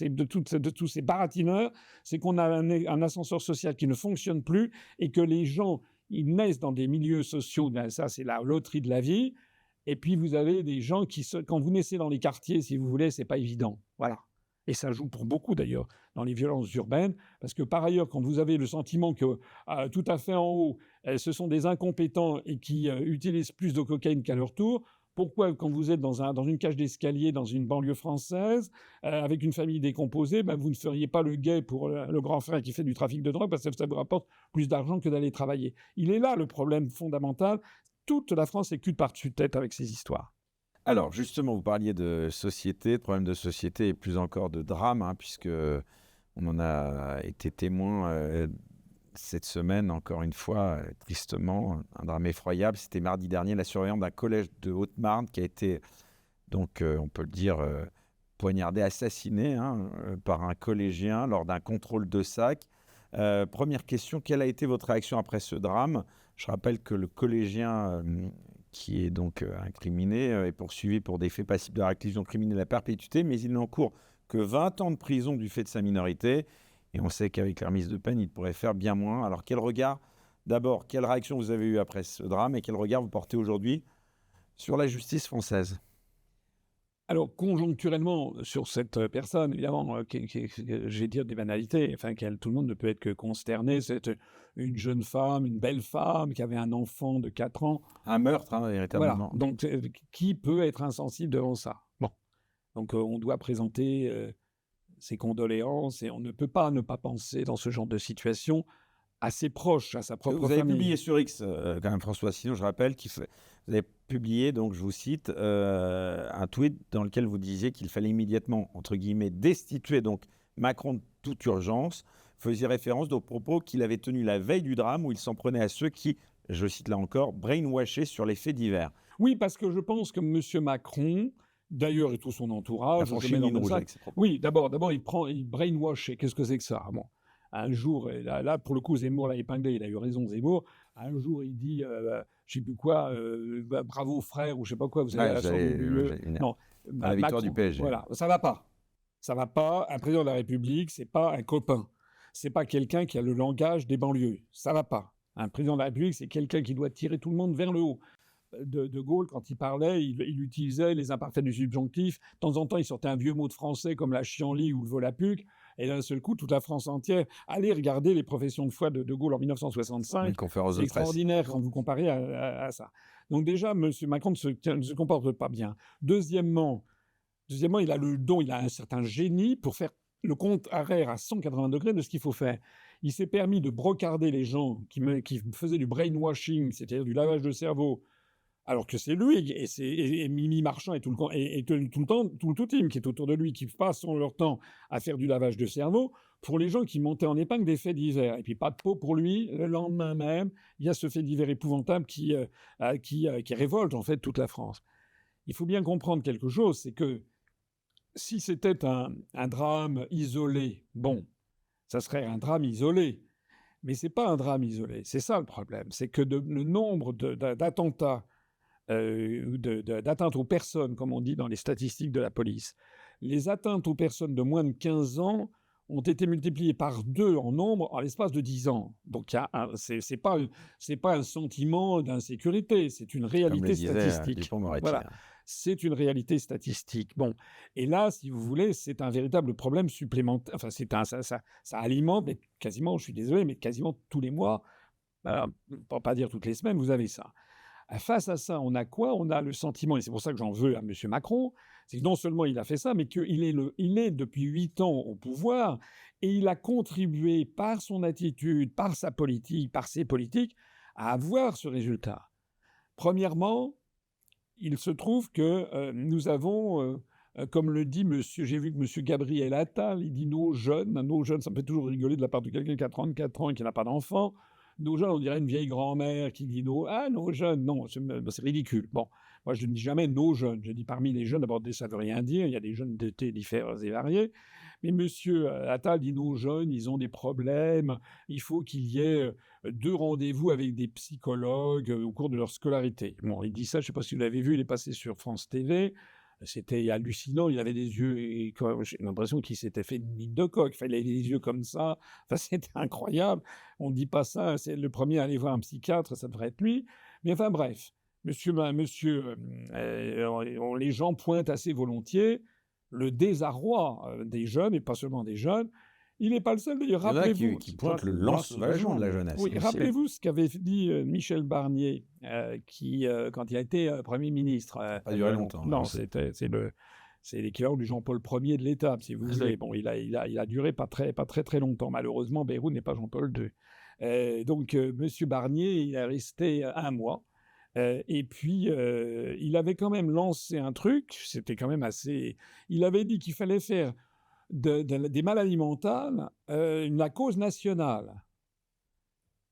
ces baratineurs, c'est qu'on a un ascenseur social qui ne fonctionne plus, et que les gens, ils naissent dans des milieux sociaux, ça c'est la loterie de la vie. Et puis, vous avez des gens quand vous naissez dans les quartiers, si vous voulez, c'est pas évident. Voilà. Et ça joue pour beaucoup, d'ailleurs, dans les violences urbaines. Parce que, par ailleurs, quand vous avez le sentiment que, tout à fait en haut, ce sont des incompétents et qui utilisent plus de cocaïne qu'à leur tour, pourquoi, quand vous êtes dans une cage d'escalier, dans une banlieue française, avec une famille décomposée, vous ne feriez pas le guet pour le grand frère qui fait du trafic de drogue parce que ça vous rapporte plus d'argent que d'aller travailler. Il est là le problème fondamental. Toute la France est cul par-dessus tête avec ces histoires. Alors, justement, vous parliez de société, de problèmes de société et plus encore de drame, puisque on en a été témoin cette semaine, encore une fois, tristement, un drame effroyable. C'était mardi dernier, la surveillante d'un collège de Haute-Marne qui a été, donc, on peut le dire, poignardé, assassiné par un collégien lors d'un contrôle de sac. Première question, quelle a été votre réaction après ce drame ? Je rappelle que le collégien qui est donc incriminé est poursuivi pour des faits passibles de réclusion criminelle à perpétuité, mais il n'encourt que 20 ans de prison du fait de sa minorité. Et on sait qu'avec la remise de peine, il pourrait faire bien moins. Alors quel regard, d'abord, quelle réaction vous avez eue après ce drame et quel regard vous portez aujourd'hui sur la justice française ? Alors, conjoncturellement, sur cette personne, évidemment, je vais dire des banalités, tout le monde ne peut être que consterné. C'est une jeune femme, une belle femme, qui avait un enfant de 4 ans. Un meurtre, véritablement. Voilà. Donc, qui peut être insensible devant ça? Bon. Donc, on doit présenter ses condoléances, et on ne peut pas ne pas penser dans ce genre de situation à ses proches, à sa propre Vous avez famille. publié sur X, quand même, François Asselineau, je rappelle, vous avez publié, donc je vous cite, un tweet dans lequel vous disiez qu'il fallait immédiatement, entre guillemets, destituer donc Macron de toute urgence. Faisait référence aux propos qu'il avait tenus la veille du drame où il s'en prenait à ceux qui, je cite là encore, brainwashaient sur les faits divers. Oui, parce que je pense que M. Macron, d'ailleurs, et tout son Il a entourage, franchi je mets une dans ligne le rouge sac. avec ses propos. Oui, d'abord, il brainwash. Et qu'est-ce que c'est que ça? Bon, un jour, et là, pour le coup, Zemmour l'a épinglé, il a eu raison, Zemmour. Un jour, il dit, je sais plus quoi, bravo frère, ou je sais pas quoi, vous avez Ouais, la sorte du milieu. non, à la victoire du PSG. Voilà, ça va pas. Ça va pas. Un président de la République, c'est pas un copain. C'est pas quelqu'un qui a le langage des banlieues. Ça va pas. Un président de la République, c'est quelqu'un qui doit tirer tout le monde vers le haut. De Gaulle, quand il parlait, il utilisait les imparfaits du subjonctif. De temps en temps, il sortait un vieux mot de français comme la chienlit ou le volapuc. Et d'un seul coup, toute la France entière, allez regarder les professions de foi de Gaulle en 1965. Une conférence C'est de presse. extraordinaire quand vous comparez à ça. Donc déjà, M. Macron ne se comporte pas bien. Deuxièmement, il a le don, il a un certain génie pour faire le compte arrière à 180 degrés de ce qu'il faut faire. Il s'est permis de brocarder les gens qui faisaient du brainwashing, c'est-à-dire du lavage de cerveau, alors que c'est lui et Mimi Marchand et tout le team qui est autour de lui, qui passent leur temps à faire du lavage de cerveau pour les gens qui montaient en épingle des faits divers. Et puis pas de peau pour lui. Le lendemain même, il y a ce fait divers épouvantable qui révolte en fait toute la France. Il faut bien comprendre quelque chose, c'est que si c'était un drame isolé, bon, ça serait un drame isolé. Mais c'est pas un drame isolé. C'est ça le problème. C'est que le nombre d'attentats, d'atteintes aux personnes, comme on dit dans les statistiques de la police, les atteintes aux personnes de moins de 15 ans ont été multipliées par 2 en nombre en l'espace de 10 ans. Donc c'est pas un sentiment d'insécurité, c'est une réalité statistique. Voilà. C'est une réalité statistique. Bon, et là, si vous voulez, c'est un véritable problème supplémentaire. Enfin, ça alimente, mais quasiment, je suis désolé, mais quasiment tous les mois, pour pas dire toutes les semaines, vous avez ça. Face à ça, on a quoi? On a le sentiment, et c'est pour ça que j'en veux à M. Macron, c'est que non seulement il a fait ça, mais qu'il est depuis 8 ans au pouvoir, et il a contribué par son attitude, par sa politique, par ses politiques, à avoir ce résultat. Premièrement, il se trouve que nous avons, comme le dit monsieur, j'ai vu que M. Gabriel Attal, il dit nos jeunes, ça me fait toujours rigoler de la part de quelqu'un qui a 34 ans et qui n'a pas d'enfant. Nos jeunes, on dirait une vieille grand-mère qui dit nos jeunes. Non, c'est ridicule. Bon, moi je ne dis jamais nos jeunes. Je dis parmi les jeunes, d'abord ça ne veut rien dire. Il y a des jeunes d'été divers et variés. Mais M. Attal dit nos jeunes, ils ont des problèmes. Il faut qu'il y ait 2 rendez-vous avec des psychologues au cours de leur scolarité. Bon, il dit ça, je ne sais pas si vous l'avez vu, il est passé sur France TV. C'était hallucinant, il avait des yeux, j'ai l'impression qu'il s'était fait une mine de coq, enfin, il avait des yeux comme ça, enfin, c'était incroyable. On ne dit pas ça, c'est le premier à aller voir un psychiatre, ça devrait être lui. Mais enfin bref, les gens pointent assez volontiers le désarroi des jeunes, et pas seulement des jeunes. Il n'est pas le seul, d'ailleurs. Rappelez-vous qui pointe le l'ensauvagement de la jeunesse. Oui, rappelez-vous ce qu'avait dit Michel Barnier, quand il a été Premier ministre. Pas duré longtemps. Non, c'est l'équivalent du Jean-Paul Ier de l'État, si vous voulez. Bon, il a duré pas très longtemps. Malheureusement, Bayrou n'est pas Jean-Paul II. Donc, Monsieur Barnier, il est resté 1 mois. Et puis, il avait quand même lancé un truc, c'était quand même assez... Il avait dit qu'il fallait faire des maladies mentales la cause nationale.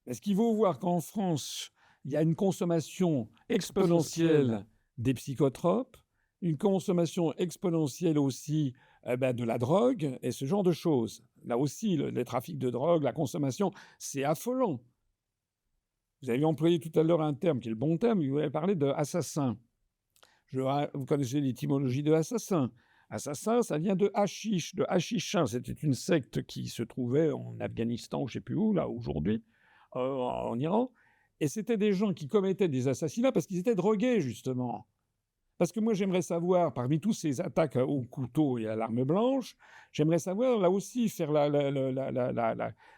Est-ce qu'il faut voir qu'en France, il y a une consommation exponentielle des psychotropes, une consommation exponentielle aussi de la drogue et ce genre de choses. Là aussi, le trafic de drogue, la consommation, c'est affolant. Vous avez employé tout à l'heure un terme qui est le bon terme, vous avez parlé d'assassin. Vous connaissez l'étymologie de assassin. Assassin, ça vient de hashish, de hashishin. C'était une secte qui se trouvait en Afghanistan, je ne sais plus où, là, aujourd'hui, en Iran. Et c'était des gens qui commettaient des assassinats parce qu'ils étaient drogués, justement. Parce que moi, j'aimerais savoir, parmi tous ces attaques au couteau et à l'arme blanche, j'aimerais savoir, là aussi, faire la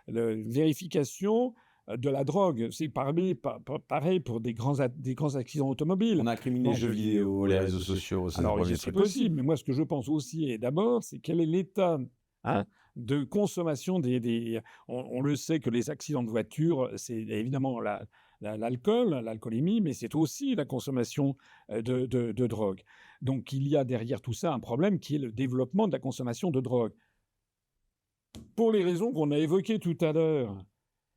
vérification de la drogue. C'est pareil pour des grands accidents automobiles. On a incriminé les jeux vidéo, les réseaux sociaux. Alors, c'est possible, mais moi, ce que je pense aussi, et d'abord, c'est quel est l'état hein, de consommation on le sait que les accidents de voiture, c'est évidemment l'alcoolémie, mais c'est aussi la consommation de drogue. Donc il y a derrière tout ça un problème qui est le développement de la consommation de drogue. Pour les raisons qu'on a évoquées tout à l'heure,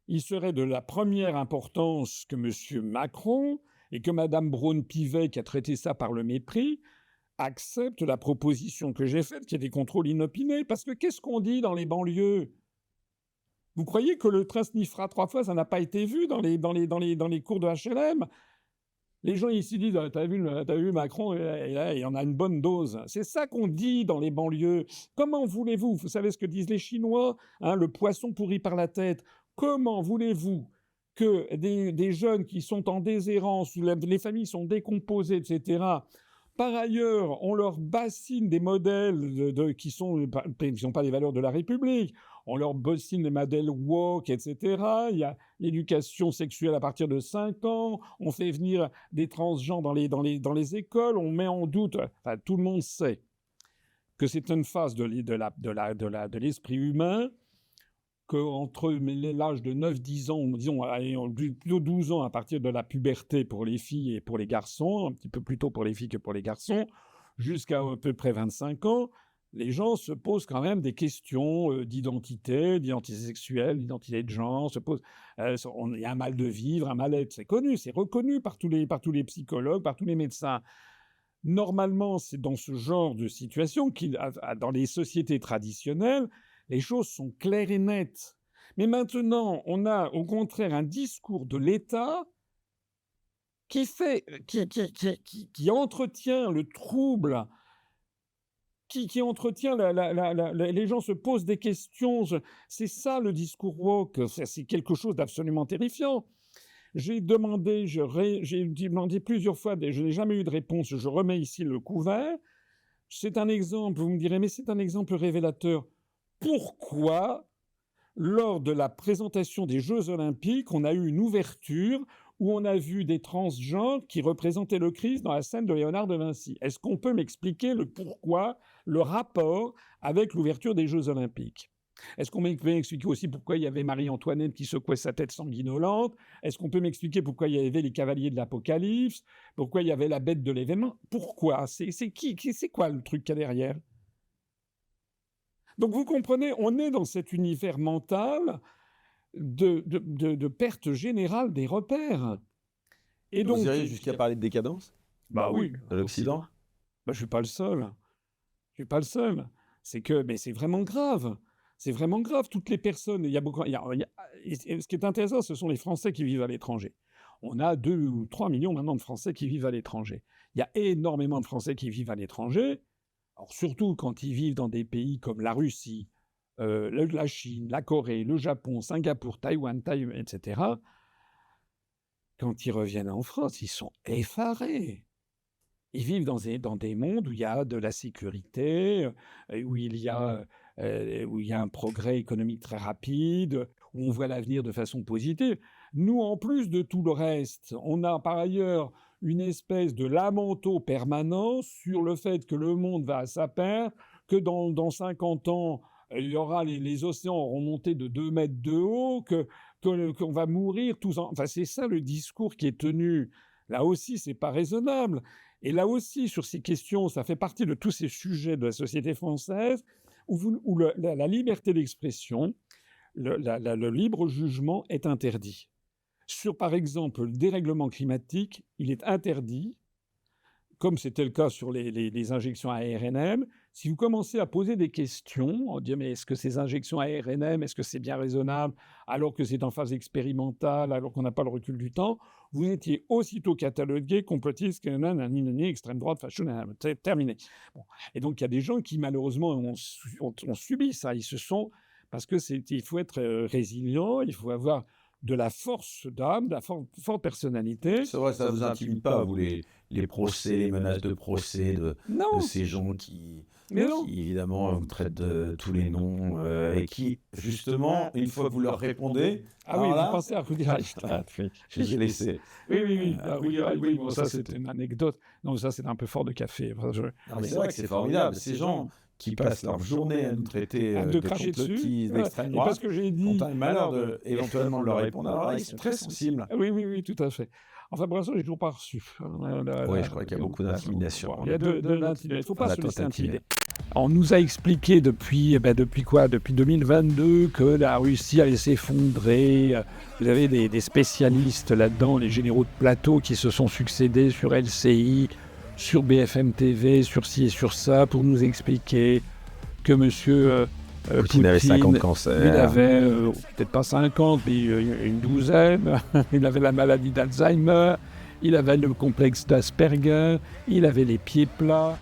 il serait de la première importance que M. Macron et que Mme Braun-Pivet, qui a traité ça par le mépris, accepte la proposition que j'ai faite, qu'il y ait des contrôles inopinés. Parce que qu'est-ce qu'on dit dans les banlieues? Vous croyez que le train sniffera 3 fois, ça n'a pas été vu dans les cours de HLM? Les gens ici disent « T'as vu Macron, et là, il y en a une bonne dose ». C'est ça qu'on dit dans les banlieues. Comment voulez-vous, vous savez ce que disent les Chinois, hein, le poisson pourri par la tête. Comment voulez-vous que des jeunes qui sont en déshérence, où les familles sont décomposées, etc., par ailleurs, on leur bassine des modèles qui sont pas les valeurs de la République. On leur bassine des modèles woke, etc. Il y a l'éducation sexuelle à partir de 5 ans. On fait venir des transgenres dans les écoles. On met en doute. Enfin, tout le monde sait que c'est une phase de l'esprit humain qu'entre l'âge de 9-10 ans, disons plutôt 12 ans à partir de la puberté pour les filles et pour les garçons, un petit peu plus tôt pour les filles que pour les garçons, jusqu'à à peu près 25 ans, les gens se posent quand même des questions d'identité sexuelle, d'identité de genre, il y a un mal de vivre, un mal-être, c'est connu, c'est reconnu par tous les psychologues, par tous les médecins. Normalement, c'est dans ce genre de situation, dans les sociétés traditionnelles, les choses sont claires et nettes. Mais maintenant, on a au contraire un discours de l'État qui entretient le trouble, qui entretient les gens se posent des questions. C'est ça le discours woke. C'est quelque chose d'absolument terrifiant. J'ai demandé plusieurs fois, je n'ai jamais eu de réponse. Je remets ici le couvert. C'est un exemple. Vous me direz, mais c'est un exemple révélateur. Pourquoi, lors de la présentation des Jeux Olympiques, on a eu une ouverture où on a vu des transgenres qui représentaient le Christ dans la scène de Léonard de Vinci? Est-ce qu'on peut m'expliquer le pourquoi, le rapport avec l'ouverture des Jeux Olympiques? Est-ce qu'on peut m'expliquer aussi pourquoi il y avait Marie-Antoinette qui secouait sa tête sanguinolente? Est-ce qu'on peut m'expliquer pourquoi il y avait les cavaliers de l'Apocalypse? Pourquoi il y avait la bête de l'événement? Pourquoi? C'est quoi le truc qu'il y a derrière? Donc vous comprenez, on est dans cet univers mental de perte générale des repères. Et donc, vous irez jusqu'à parler de décadence? Bah oui. De l'Occident? Bah, je suis pas le seul. Mais c'est vraiment grave. C'est vraiment grave. Toutes les personnes, ce qui est intéressant, ce sont les Français qui vivent à l'étranger. On a 2 ou 3 millions maintenant de Français qui vivent à l'étranger. Il y a énormément de Français qui vivent à l'étranger. Alors surtout quand ils vivent dans des pays comme la Russie, la Chine, la Corée, le Japon, Singapour, Taïwan, etc., quand ils reviennent en France, ils sont effarés. Ils vivent dans des mondes où il y a de la sécurité, où il y a un progrès économique très rapide, où on voit l'avenir de façon positive. Nous, en plus de tout le reste, on a par ailleurs une espèce de lamento permanent sur le fait que le monde va à sa perte, que dans 50 ans, il y aura les océans auront monté de 2 mètres de haut, qu'on va mourir tous. Enfin, c'est ça le discours qui est tenu. Là aussi, c'est pas raisonnable. Et là aussi, sur ces questions, ça fait partie de tous ces sujets de la société française où la liberté d'expression, le libre jugement est interdit. Sur, par exemple, le dérèglement climatique, il est interdit, comme c'était le cas sur les injections ARNM. Si vous commencez à poser des questions, on dit mais est-ce que ces injections ARNM, est-ce que c'est bien raisonnable, alors que c'est en phase expérimentale, alors qu'on n'a pas le recul du temps, vous étiez aussitôt catalogué complotiste, extrême droite, fashion, terminé. Bon. Et donc il y a des gens qui malheureusement ont subi ça. Parce que il faut être résilient, il faut avoir de la force d'âme, de la forte personnalité. C'est vrai, ça ne vous intimide pas, vous, les procès, les menaces de procès de ces gens qui évidemment, vous traitent de tous les noms et qui, justement, une fois que vous leur répondez... Ah oui, vous pensez à Rudi Reichstadt. Je les ai laissés. Oui, bon, ça, c'était une anecdote. Non, ça, c'est un peu fort de café. Non, mais c'est vrai que c'est formidable. Ces gens qui passent leur journée à nous traiter de cracher dessus, complotistes, d'extrême et droite, parce que j'ai dit... ont un malheur éventuellement de leur répondre. Alors, ils sont très sensibles. Oui, tout à fait. Enfin, pour l'instant, je n'ai toujours pas reçu. Oui, je crois qu'il y a beaucoup d'intimidation. Il y a de l'intimidation. Il ne faut pas La se laisser tentative. intimider. On nous a expliqué depuis 2022 que la Russie allait s'effondrer. Vous avez des spécialistes là-dedans, les généraux de plateau qui se sont succédés sur LCI, sur BFM TV, sur ci et sur ça, pour nous expliquer que monsieur Poutine avait 50 cancers. il avait peut-être pas 50, mais une douzaine. Il avait la maladie d'Alzheimer, il avait le complexe d'Asperger, il avait les pieds plats.